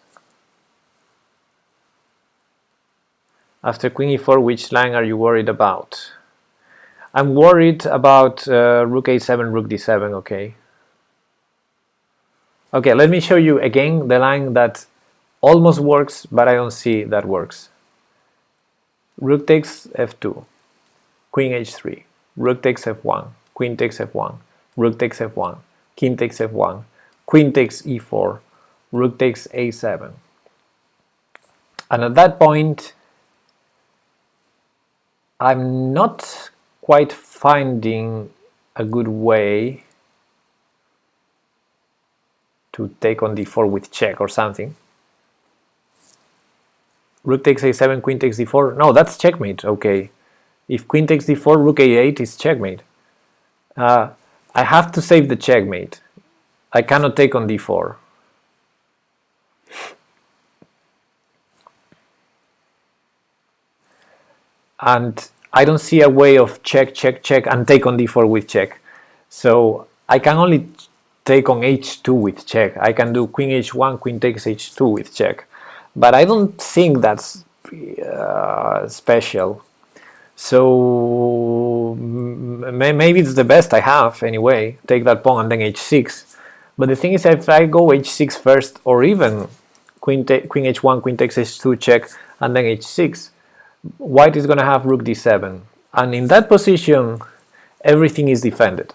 After queen e4, which line are you worried about? I'm worried about rook a7, rook d7, okay? Okay, let me show you again the line that almost works, but I don't see that works. Rook takes f2, queen h3, rook takes f1, queen takes f1, rook takes f1, king takes f1, queen takes e4, rook takes a7. And at that point, I'm not quite finding a good way to take on d4 with check or something. Rook takes a7, queen takes d4. No, that's checkmate. Okay. If queen takes d4, rook a8 is checkmate. I have to save the checkmate. I cannot take on d4. And I don't see a way of check, check, check, and take on d4 with check. So I can only take on h2 with check. I can do queen h1, queen takes h2 with check. But I don't think that's special. So maybe it's the best I have anyway. Take that pawn and then h6. But the thing is, if I go h6 first, or even queen h1, queen takes h2 check, and then h6, white is going to have rook d7. And in that position, everything is defended.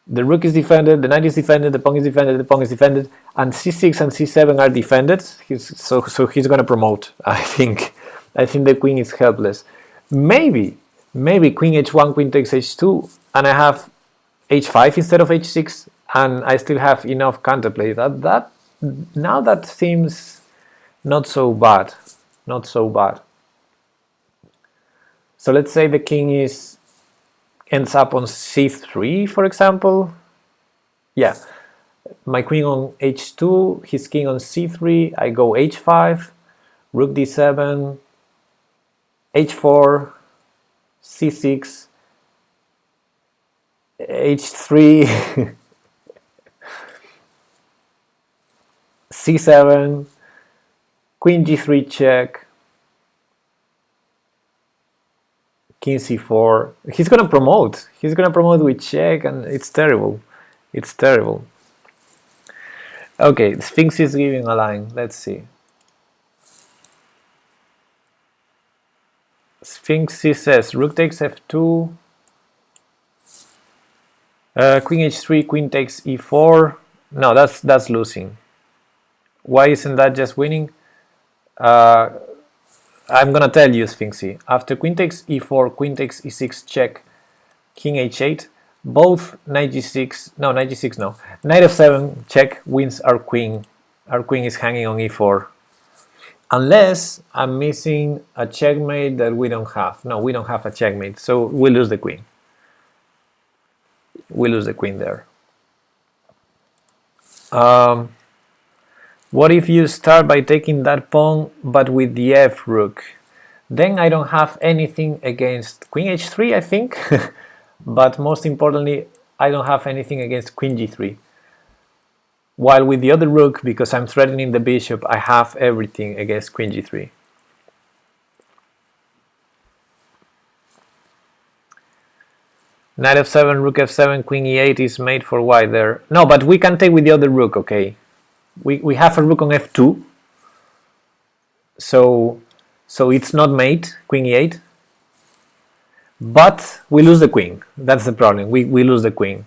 The rook is defended, the knight is defended, the pawn is defended, the pawn is defended, and c6 and c7 are defended. So he's going to promote, I think. I think the queen is helpless. Maybe queen h1, queen takes h2, and I have h5 instead of h6, and I still have enough counterplay. Now that seems not so bad. Not so bad. So let's say the king ends up on c3, for example. Yeah, my queen on h2, his king on c3, I go h5, rook d7, h4, c6, h3, c7, queen g3 check, king c4. He's gonna promote. He's gonna promote with check, and it's terrible. It's terrible. Okay, Sphinx is giving a line. Let's see. Sphinx says rook takes f2, queen h3, queen takes e4. No, that's losing. Why isn't that just winning? I'm gonna tell you, Sphinxy. After queen takes e4, queen takes e6 check, king h8, both knight g6, no, knight g6 no, knight f7 check wins our queen. Our queen is hanging on e4. Unless I'm missing a checkmate that we don't have. No, we don't have a checkmate, so we lose the queen. We lose the queen there. What if you start by taking that pawn, but with the f rook? Then I don't have anything against queen h3, I think. But most importantly, I don't have anything against queen g3. While with the other rook, because I'm threatening the bishop, I have everything against queen g3. Knight f7, rook f7, queen e8 is made for white there. No, but we can take with the other rook, okay? We have a rook on f2, so it's not mate, queen e8, but we lose the queen. That's the problem. We lose the queen.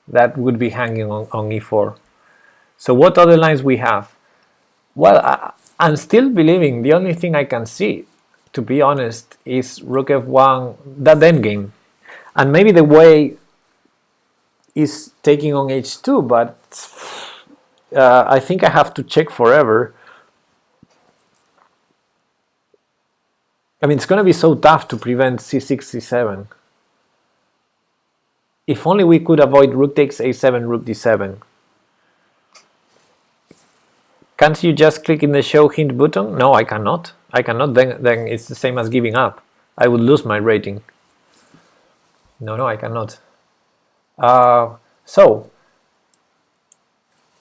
That would be hanging on e4. So what other lines we have? Well, I'm still believing the only thing I can see, to be honest, is rook f1, that endgame. And maybe the way is taking on h2, but I think I have to check forever. I mean, it's going to be so tough to prevent c6, c7. If only we could avoid rook takes a7, rook d7. Can't you just click in the show hint button? No, I cannot. I cannot, then it's the same as giving up. I would lose my rating. No, I cannot. So,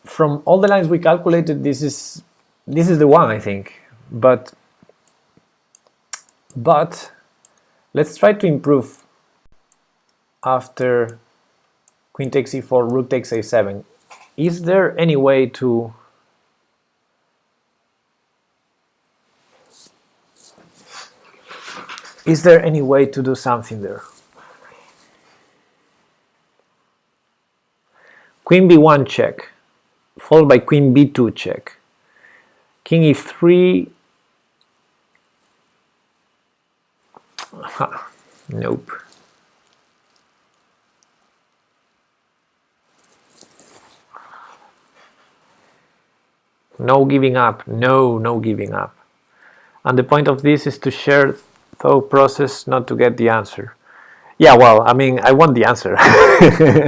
from all the lines we calculated, this is the one, I think. But let's try to improve after queen takes e4, rook takes a7. Is there any way to do something there? Queen b1 check, followed by queen b2 check. King e3. Nope. No giving up. No giving up. And the point of this is to share thought process, not to get the answer. Yeah, well, I mean, I want the answer.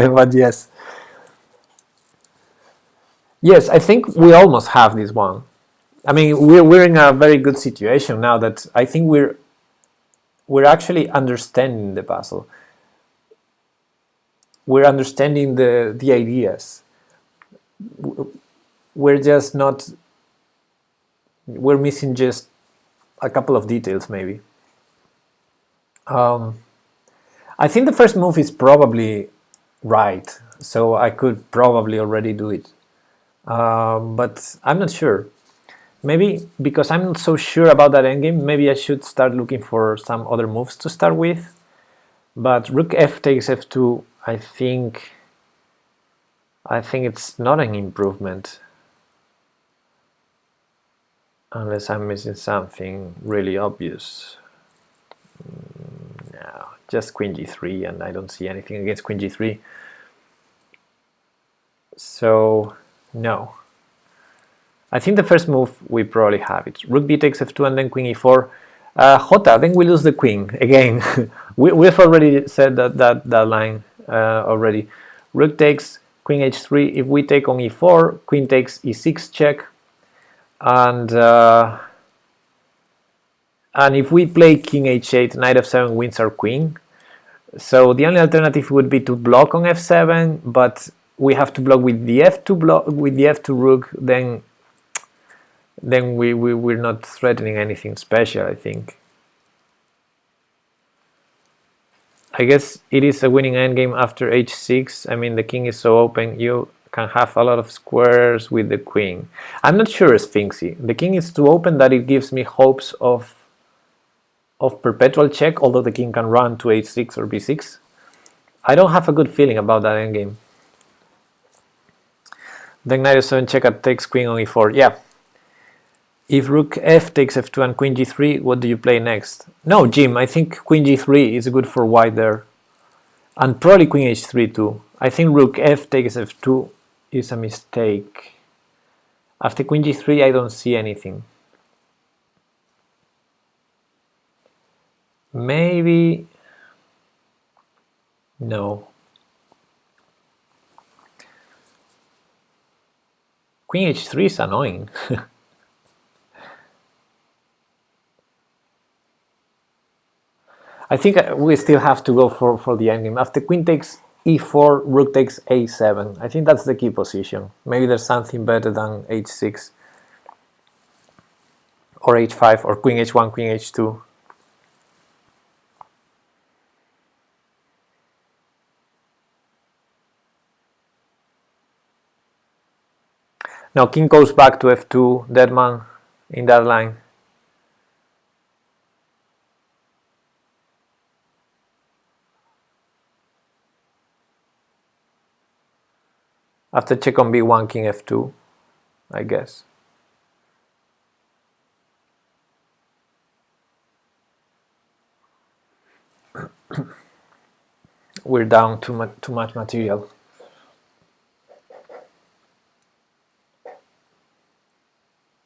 But yes. Yes, I think we almost have this one. I mean, we're in a very good situation now that I think we're actually understanding the puzzle. We're understanding the ideas. We're just not. We're missing just a couple of details, maybe. I think the first move is probably right, so I could probably already do it. But I'm not sure. Maybe because I'm not so sure about that endgame, maybe I should start looking for some other moves to start with. But rook f takes f2, I think it's not an improvement. Unless I'm missing something really obvious. No, just queen g3, and I don't see anything against queen g3. So, no. I think the first move, we probably have it. Rook b takes f2 and then queen e4. Jota, then we lose the queen again. We've already said that line already. Rook takes queen h3. If we take on e4, queen takes e6 check. And if we play king h8, knight f7 wins our queen. So the only alternative would be to block on f7, but we have to block with the f2 block with the f2 rook. Then we're not threatening anything special, I think. I guess it is a winning endgame after h6. I mean, the king is so open, you can have a lot of squares with the queen. I'm not sure, Sphinxy. The king is too open that it gives me hopes of perpetual check, although the king can run to h6 or b6. I don't have a good feeling about that endgame. Then knight f7 check at takes queen on e4. Yeah. If rook f takes f2 and queen g3, what do you play next? No, Jim, I think queen g3 is good for white there. And probably queen h3 too. I think rook f takes f2 is a mistake. After queen g3, I don't see anything. Maybe... no. Queen h3 is annoying. I think we still have to go for the endgame. After queen takes e4, rook takes a7. I think that's the key position. Maybe there's something better than h6 or h5 or queen h1, queen h2. Now king goes back to f2, dead man in that line. After check on b1, king f2, I guess. We're down too much material.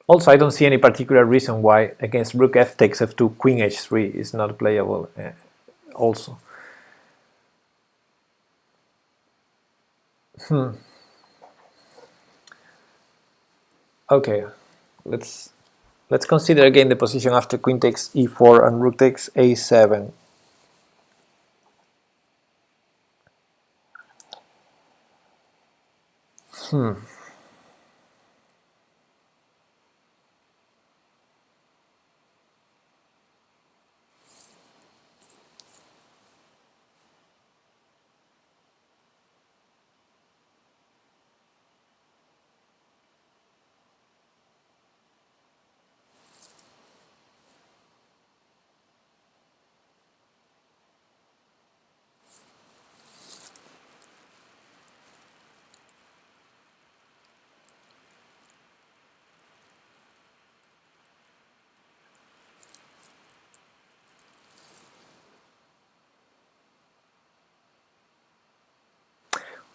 Also, I don't see any particular reason why against rook f takes f2, queen h3 is not playable also. Okay, let's consider again the position after queen takes e4 and rook takes a7.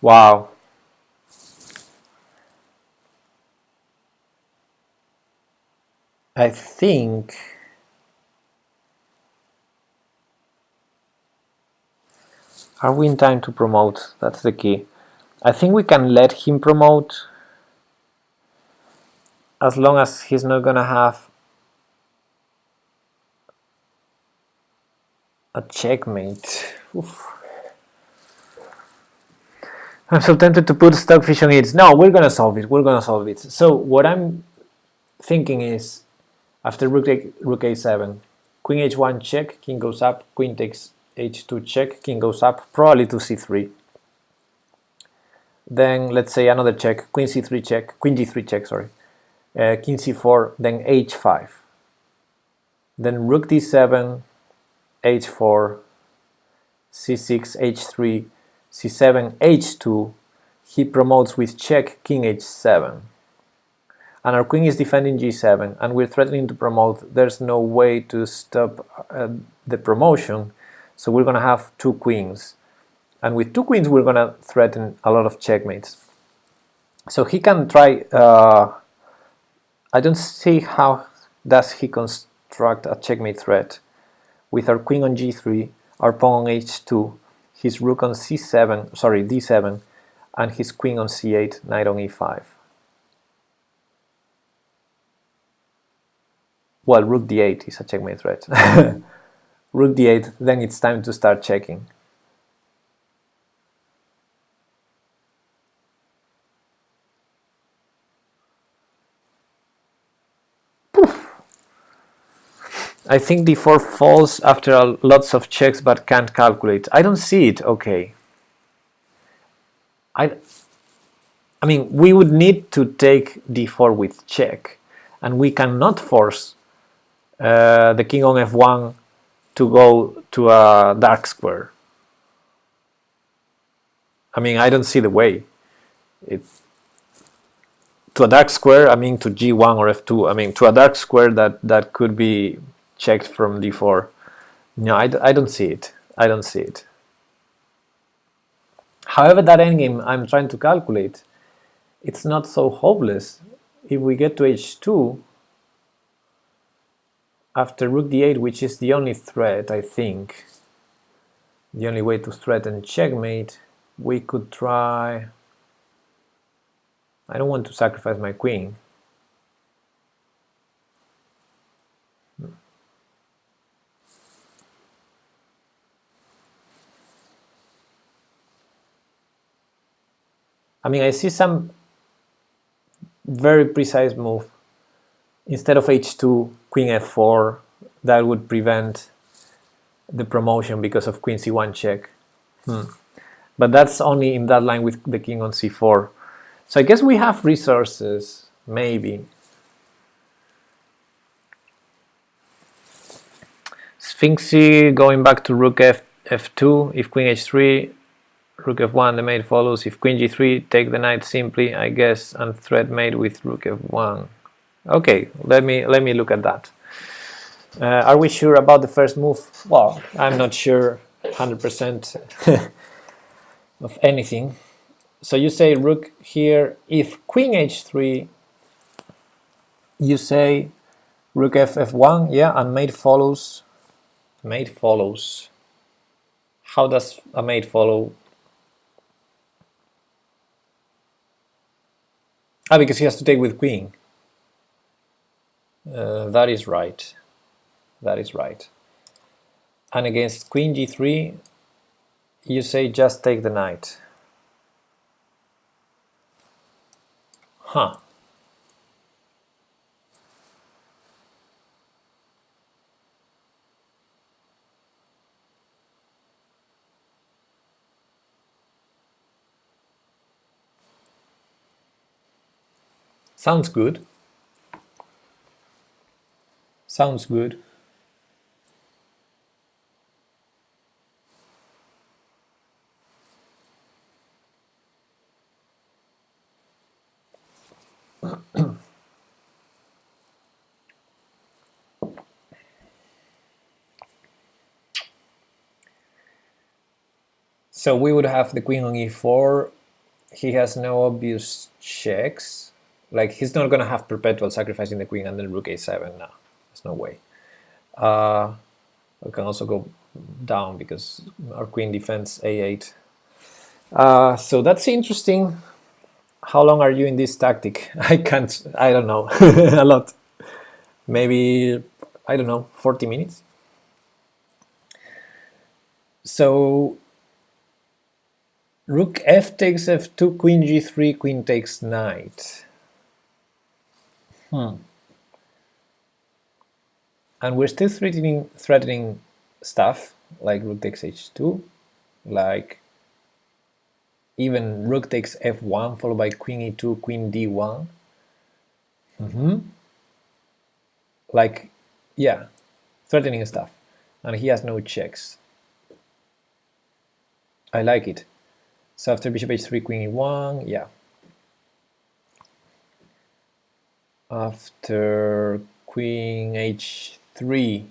Wow. I think are we in time to promote? That's the key. I think we can let him promote as long as he's not gonna have a checkmate. Oof. I'm so tempted to put Stockfish on it. No, we're gonna solve it. We're gonna solve it. So what I'm thinking is, after rook a7, queen h1 check, king goes up, queen takes h2 check, king goes up, probably to c3. Then let's say another check, queen c3 check, queen g3 check, sorry, king c4, then h5. Then rook d7, h4, c6, h3, c7, h2. He promotes with check, king h7. And our queen is defending g7, and we're threatening to promote. There's no way to stop the promotion, so we're going to have two queens. And with two queens, we're going to threaten a lot of checkmates. So he can try... I don't see how does he construct a checkmate threat. With our queen on g3, our pawn on h2, his rook on c7, sorry, d7, and his queen on c8, knight on e5. Well, rook d8 is a checkmate threat. Rook d8, then it's time to start checking. Poof. I think d4 falls after lots of checks but can't calculate. I don't see it, okay. I mean, we would need to take d4 with check, and we cannot force the king on f1 to go to a dark square. I mean, I don't see the way. To a dark square, I mean to g1 or f2. I mean, to a dark square that could be checked from d4. No, I don't see it. I don't see it. However, that endgame I'm trying to calculate, it's not so hopeless. If we get to h2, after rook d8, which is the only threat, I think, the only way to threaten checkmate, we could try... I don't want to sacrifice my queen. I mean, I see some very precise move. Instead of h2, queen f4, that would prevent the promotion because of queen c1 check. But that's only in that line with the king on c4. So I guess we have resources, maybe. Sphinxy going back to rook f2, if queen h3, rook f1, the mate follows. If queen g3, take the knight simply, I guess, and threat mate with rook f1. Okay, let me look at that. Are we sure about the first move? Well, I'm not sure 100% of anything. So you say rook here. If queen h3, you say rook f1, yeah, and mate follows. Mate follows. How does a mate follow? Ah, because he has to take with queen. That is right. That is right. And against queen g3, you say just take the knight. Huh. Sounds good. Sounds good. So we would have the queen on e4. He has no obvious checks. Like, he's not going to have perpetual sacrificing the queen and then rook a7. No, there's no way. We can also go down because our queen defends a8. So that's interesting. How long are you in this tactic? I don't know, a lot. Maybe, I don't know, 40 minutes? So rook f takes f2, queen g3, queen takes knight. And we're still threatening stuff like rook takes h2, like even rook takes f1 followed by queen e2, queen d1. Like, yeah, threatening stuff. And he has no checks. I like it. So after bishop h3, queen e1, yeah. After queen h3,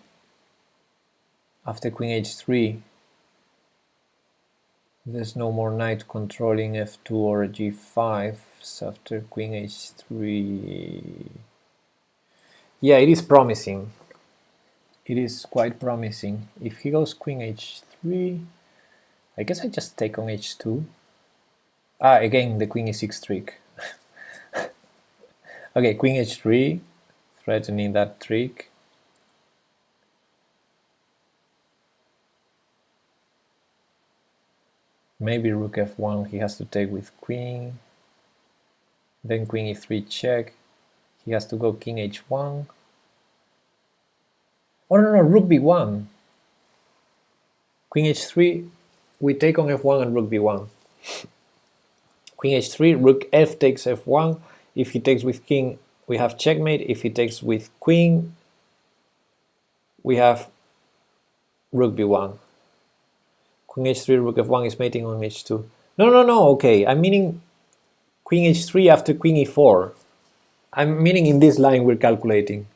there's no more knight controlling f2 or g5. So after queen h3, yeah, it is promising. It is quite promising. If he goes queen h3, I guess I just take on h2. Again, the queen e6 trick. Okay, queen h3, threatening that trick. Maybe rook f1, he has to take with queen. Then queen e3 check. He has to go king h1. Oh no, rook b1. Queen h3, we take on f1 and rook b1. Queen h3, rook f takes f1. If he takes with king, we have checkmate. If he takes with queen, we have rook b1. Queen h3, rook f1 is mating on h2. No, okay, I'm meaning queen h3 after queen e4. I'm meaning in this line we're calculating.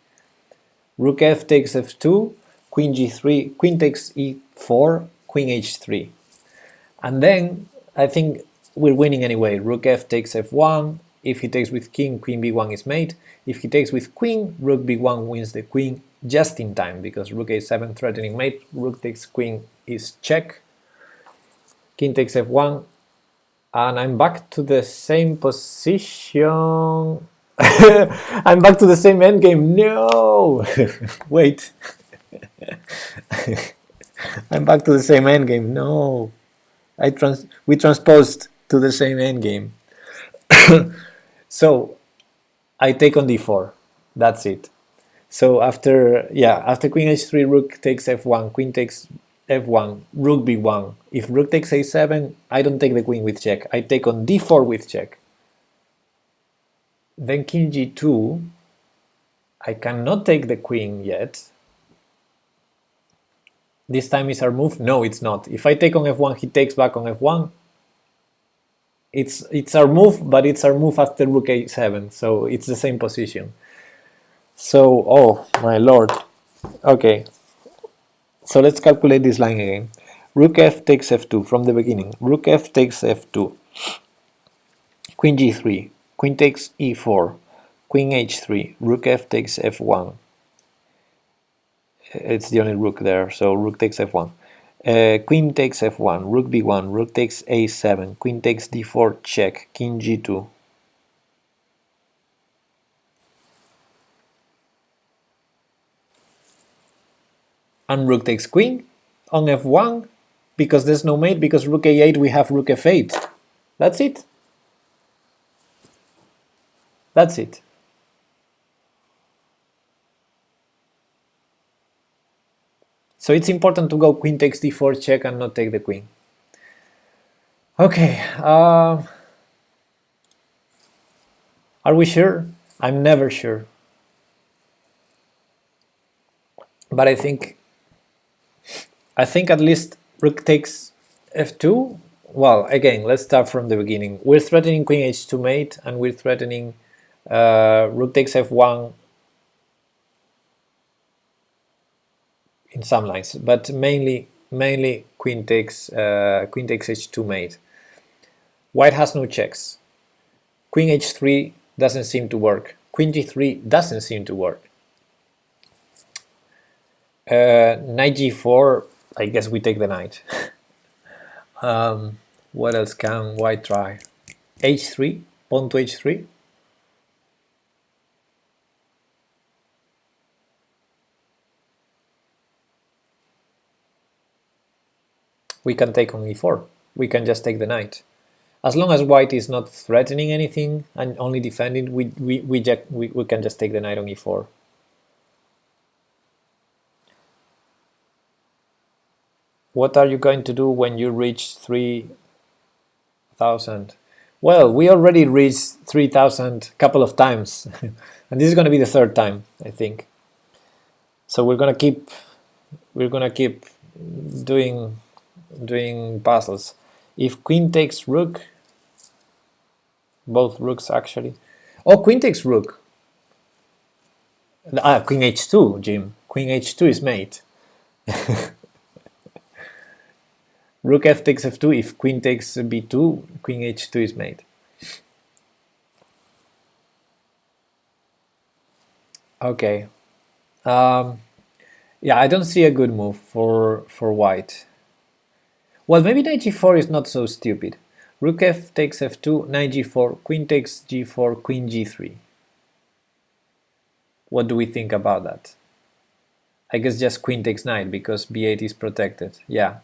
Rook f takes f2, queen g3, queen takes e4, queen h3. And then I think we're winning anyway. Rook f takes f1. If he takes with king, queen b1 is mate. If he takes with queen, rook b1 wins the queen just in time, because rook a7 threatening mate, rook takes queen is check, king takes f1, and I'm back to the same position. I'm back to the same endgame. No! Wait. I'm back to the same endgame. No. We transposed to the same endgame. So I take on d4. That's it. So after queen h3, rook takes f1, queen takes f1, rook b1. If rook takes a7, I don't take the queen with check. I take on d4 with check. Then king g2. I cannot take the queen yet. This time is our move? No, it's not. If I take on f1, he takes back on f1. It's our move, but it's our move after rook a7, so it's the same position. So, oh my lord. Okay, so let's calculate this line again. Rook f takes f2 from the beginning. Rook f takes f2. Queen g3. Queen takes e4. Queen h3. Rook f takes f1. It's the only rook there, so rook takes f1. Queen takes f1, rook b1, rook takes a7, queen takes d4, check, king g2. And rook takes queen on f1, because there's no mate, because rook a8 we have rook f8. That's it. That's it. So it's important to go queen takes d4 check and not take the queen. Okay. Are we sure? I'm never sure. But I think at least rook takes f2. Well, again, let's start from the beginning. We're threatening queen h2 mate, and we're threatening rook takes f1 in some lines, but mainly queen takes h2 mate. White has no checks. Queen h3 doesn't seem to work. Queen g3 doesn't seem to work. Knight g4, I guess we take the knight. What else can white try? h3, pawn to h3. We can take on e4. We can just take the knight. As long as white is not threatening anything and only defending, we can just take the knight on e4. What are you going to do when you reach 3,000? Well, we already reached 3,000 a couple of times, and this is going to be the third time, I think. So we're gonna keep doing puzzles. If queen takes rook, both rooks actually. Oh, queen takes rook. Queen h2, Jim. Queen h2 is mate. Rook f takes f2. If queen takes b2, queen h2 is mate. Okay. Yeah, I don't see a good move for white. Well, maybe knight g4 is not so stupid. Rook f takes f2, knight g4, queen takes g4, queen g3. What do we think about that? I guess just queen takes knight because b8 is protected. Yeah.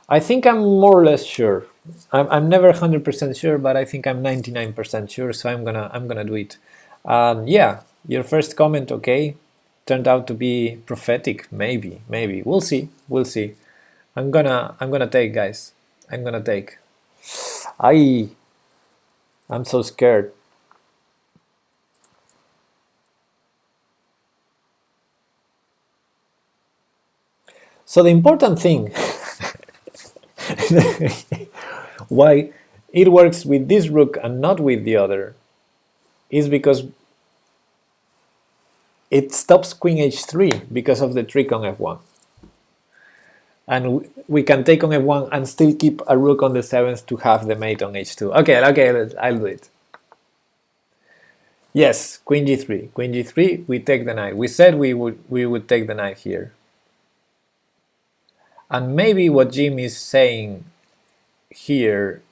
I think I'm more or less sure. I'm never 100% sure, but I think I'm 99% sure, so I'm gonna do it. Yeah, your first comment, okay, turned out to be prophetic. Maybe. We'll see. I'm gonna take, guys. I'm gonna take. I'm so scared. So the important thing why it works with this rook and not with the other is because it stops queen h3 because of the trick on f1. And we can take on f1 and still keep a rook on the 7th to have the mate on h2. Okay, I'll do it. Yes, queen g3. Queen g3, we take the knight. We said we would take the knight here. And maybe what Jim is saying here,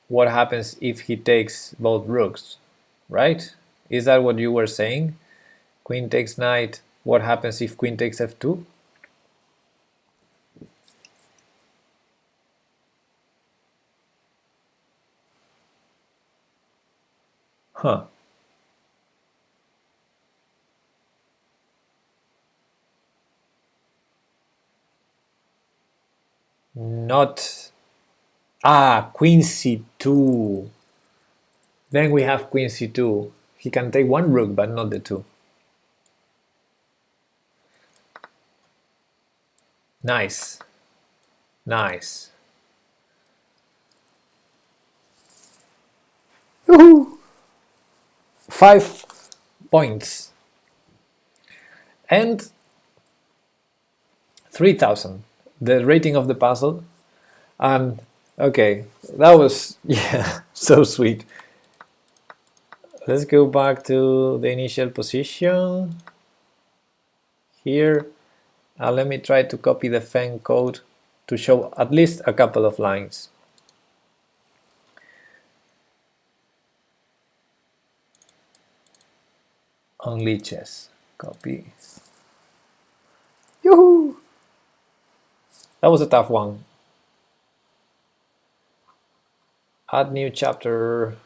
what happens if he takes both rooks, right? Is that what you were saying? Queen takes knight, what happens if queen takes f2? Huh. Not... queen c2. Then we have queen c2. He can take one rook, but not the two. Nice. 5 points. And 3,000. The rating of the puzzle. And okay, that was, yeah, so sweet. Let's go back to the initial position here. Let me try to copy the Feng code to show at least a couple of lines. On Lichess, copy. Yoo-hoo! That was a tough one. Add new chapter,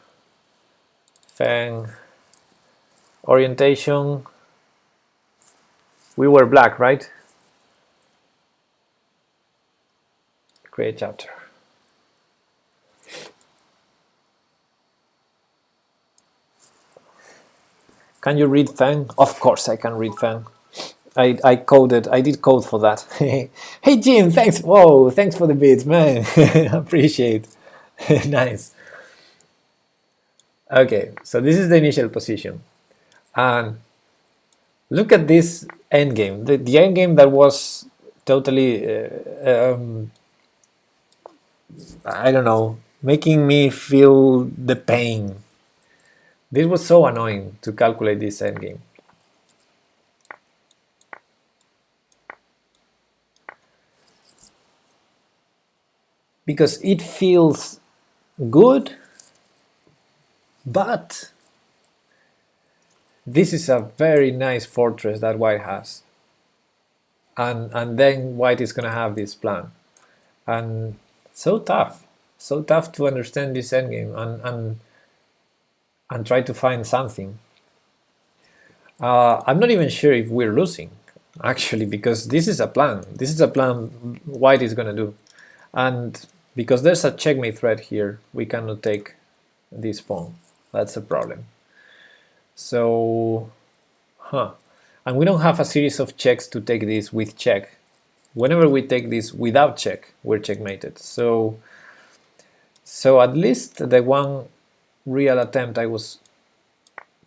Feng, orientation. We were black, right? Create chapter. Can you read Feng? Of course I can read Feng. I did code for that. Hey Jim, thanks. Whoa, thanks for the bits, man. Appreciate. Nice. Okay, so this is the initial position. And look at this endgame. The endgame that was totally, I don't know, making me feel the pain. This was so annoying to calculate this endgame. Because it feels good, but this is a very nice fortress that white has. And then white is going to have this plan. And so tough to understand this endgame and try to find something. I'm not even sure if we're losing. actually, because this is a plan. This is a plan white is going to do. And because there's a checkmate threat here, we cannot take this pawn. That's a problem. So, and we don't have a series of checks to take this with check. Whenever we take this without check, we're checkmated. So at least the one real attempt I was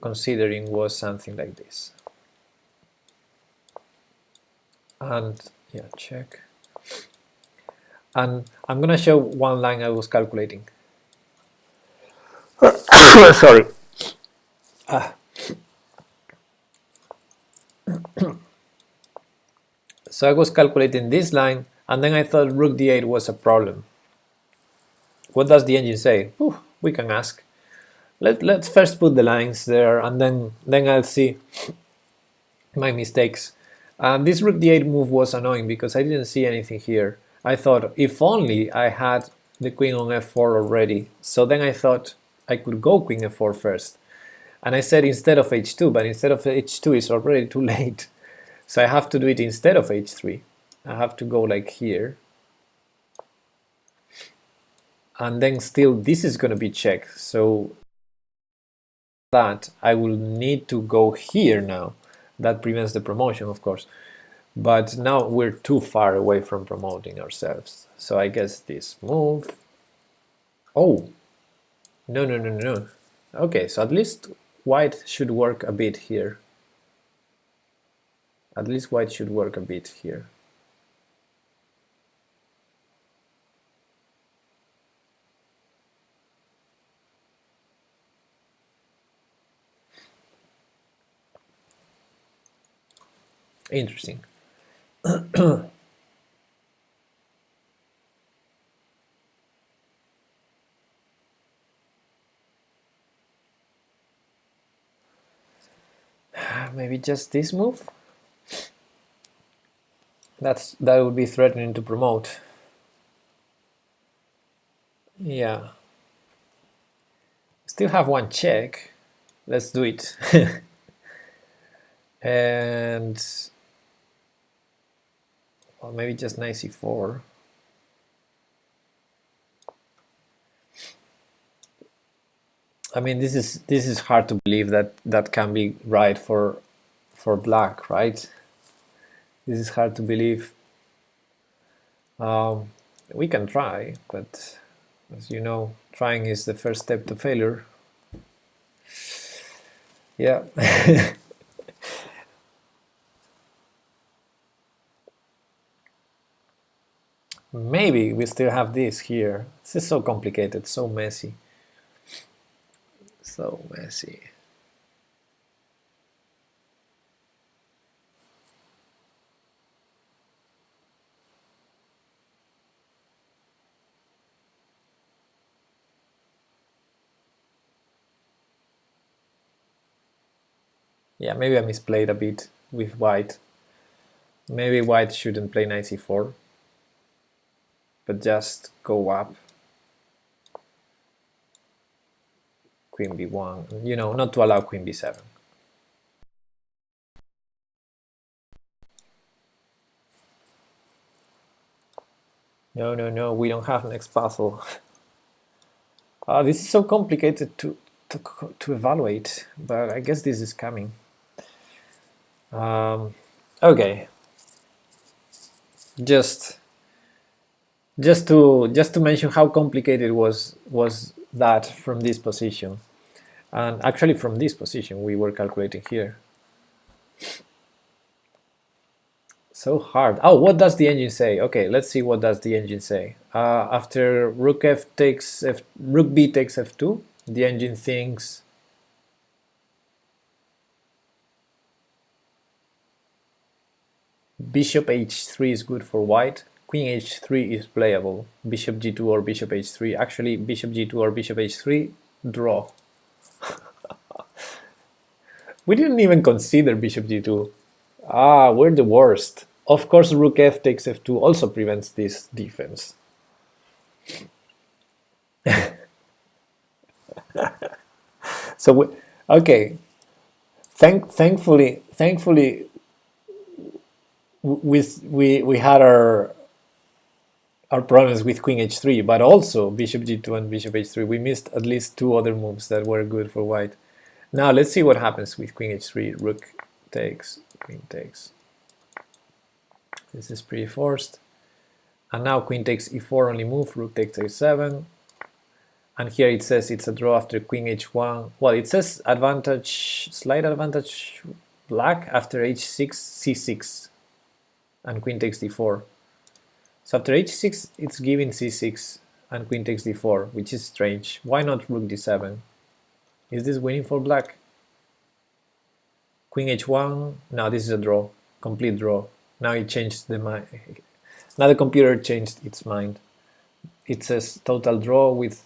considering was something like this. And yeah, check. And I'm gonna show one line I was calculating. Sorry. So I was calculating this line, and then I thought rook d8 was a problem. What does the engine say? We can ask. Let's first put the lines there, and then I'll see my mistakes. And this rook d8 move was annoying because I didn't see anything here. I thought if only I had the queen on f4 already. So then I thought I could go queen f4 first. And I said instead of h2, but instead of h2 it's already too late. So I have to do it instead of h3. I have to go like here. And then still this is going to be check. So that I will need to go here now. That prevents the promotion, of course. But now we're too far away from promoting ourselves. So I guess this move. Oh, no. Okay, so at least white should work a bit here. At least white should work a bit here. Interesting. Maybe just this move? That would be threatening to promote. Yeah. Still have one check. Let's do it. And well, maybe just knight c4. I mean, this is hard to believe that can be right for black, right? This is hard to believe. We can try, but as you know, trying is the first step to failure. Yeah. Maybe we still have this here. This is so complicated, so messy. So messy. Yeah, maybe I misplayed a bit with white. Maybe white shouldn't play knight c4, but just go up. Queen b1, you know, not to allow queen b7. No, we don't have next puzzle. This is so complicated to evaluate, but I guess this is coming. Okay. Just to mention how complicated was that from this position, and actually from this position we were calculating here. So hard. Oh, what does the engine say? Okay, let's see what does the engine say. After rook rook b takes f2, the engine thinks bishop h3 is good for white. Queen h3 is playable. Bishop g2 or bishop h3. Actually, bishop g2 or bishop h3, draw. We didn't even consider bishop g2. We're the worst. Of course, rook f takes f2 also prevents this defense. So, okay. Thankfully, we had our problems with queen h3, but also bishop g2 and bishop h3. We missed at least two other moves that were good for white. Now let's see what happens with queen h3. Rook takes, queen takes. This is pretty forced. And now queen takes e4 only move, rook takes a7. And here it says it's a draw after queen h1. Well, it says advantage, slight advantage black after h6, c6. And queen takes d4. So after h6, it's giving c6 and queen takes d4, which is strange. Why not rook d7? Is this winning for black? Queen h1, now this is a draw, complete draw. Now it changed the mind. Now the computer changed its mind. It says total draw with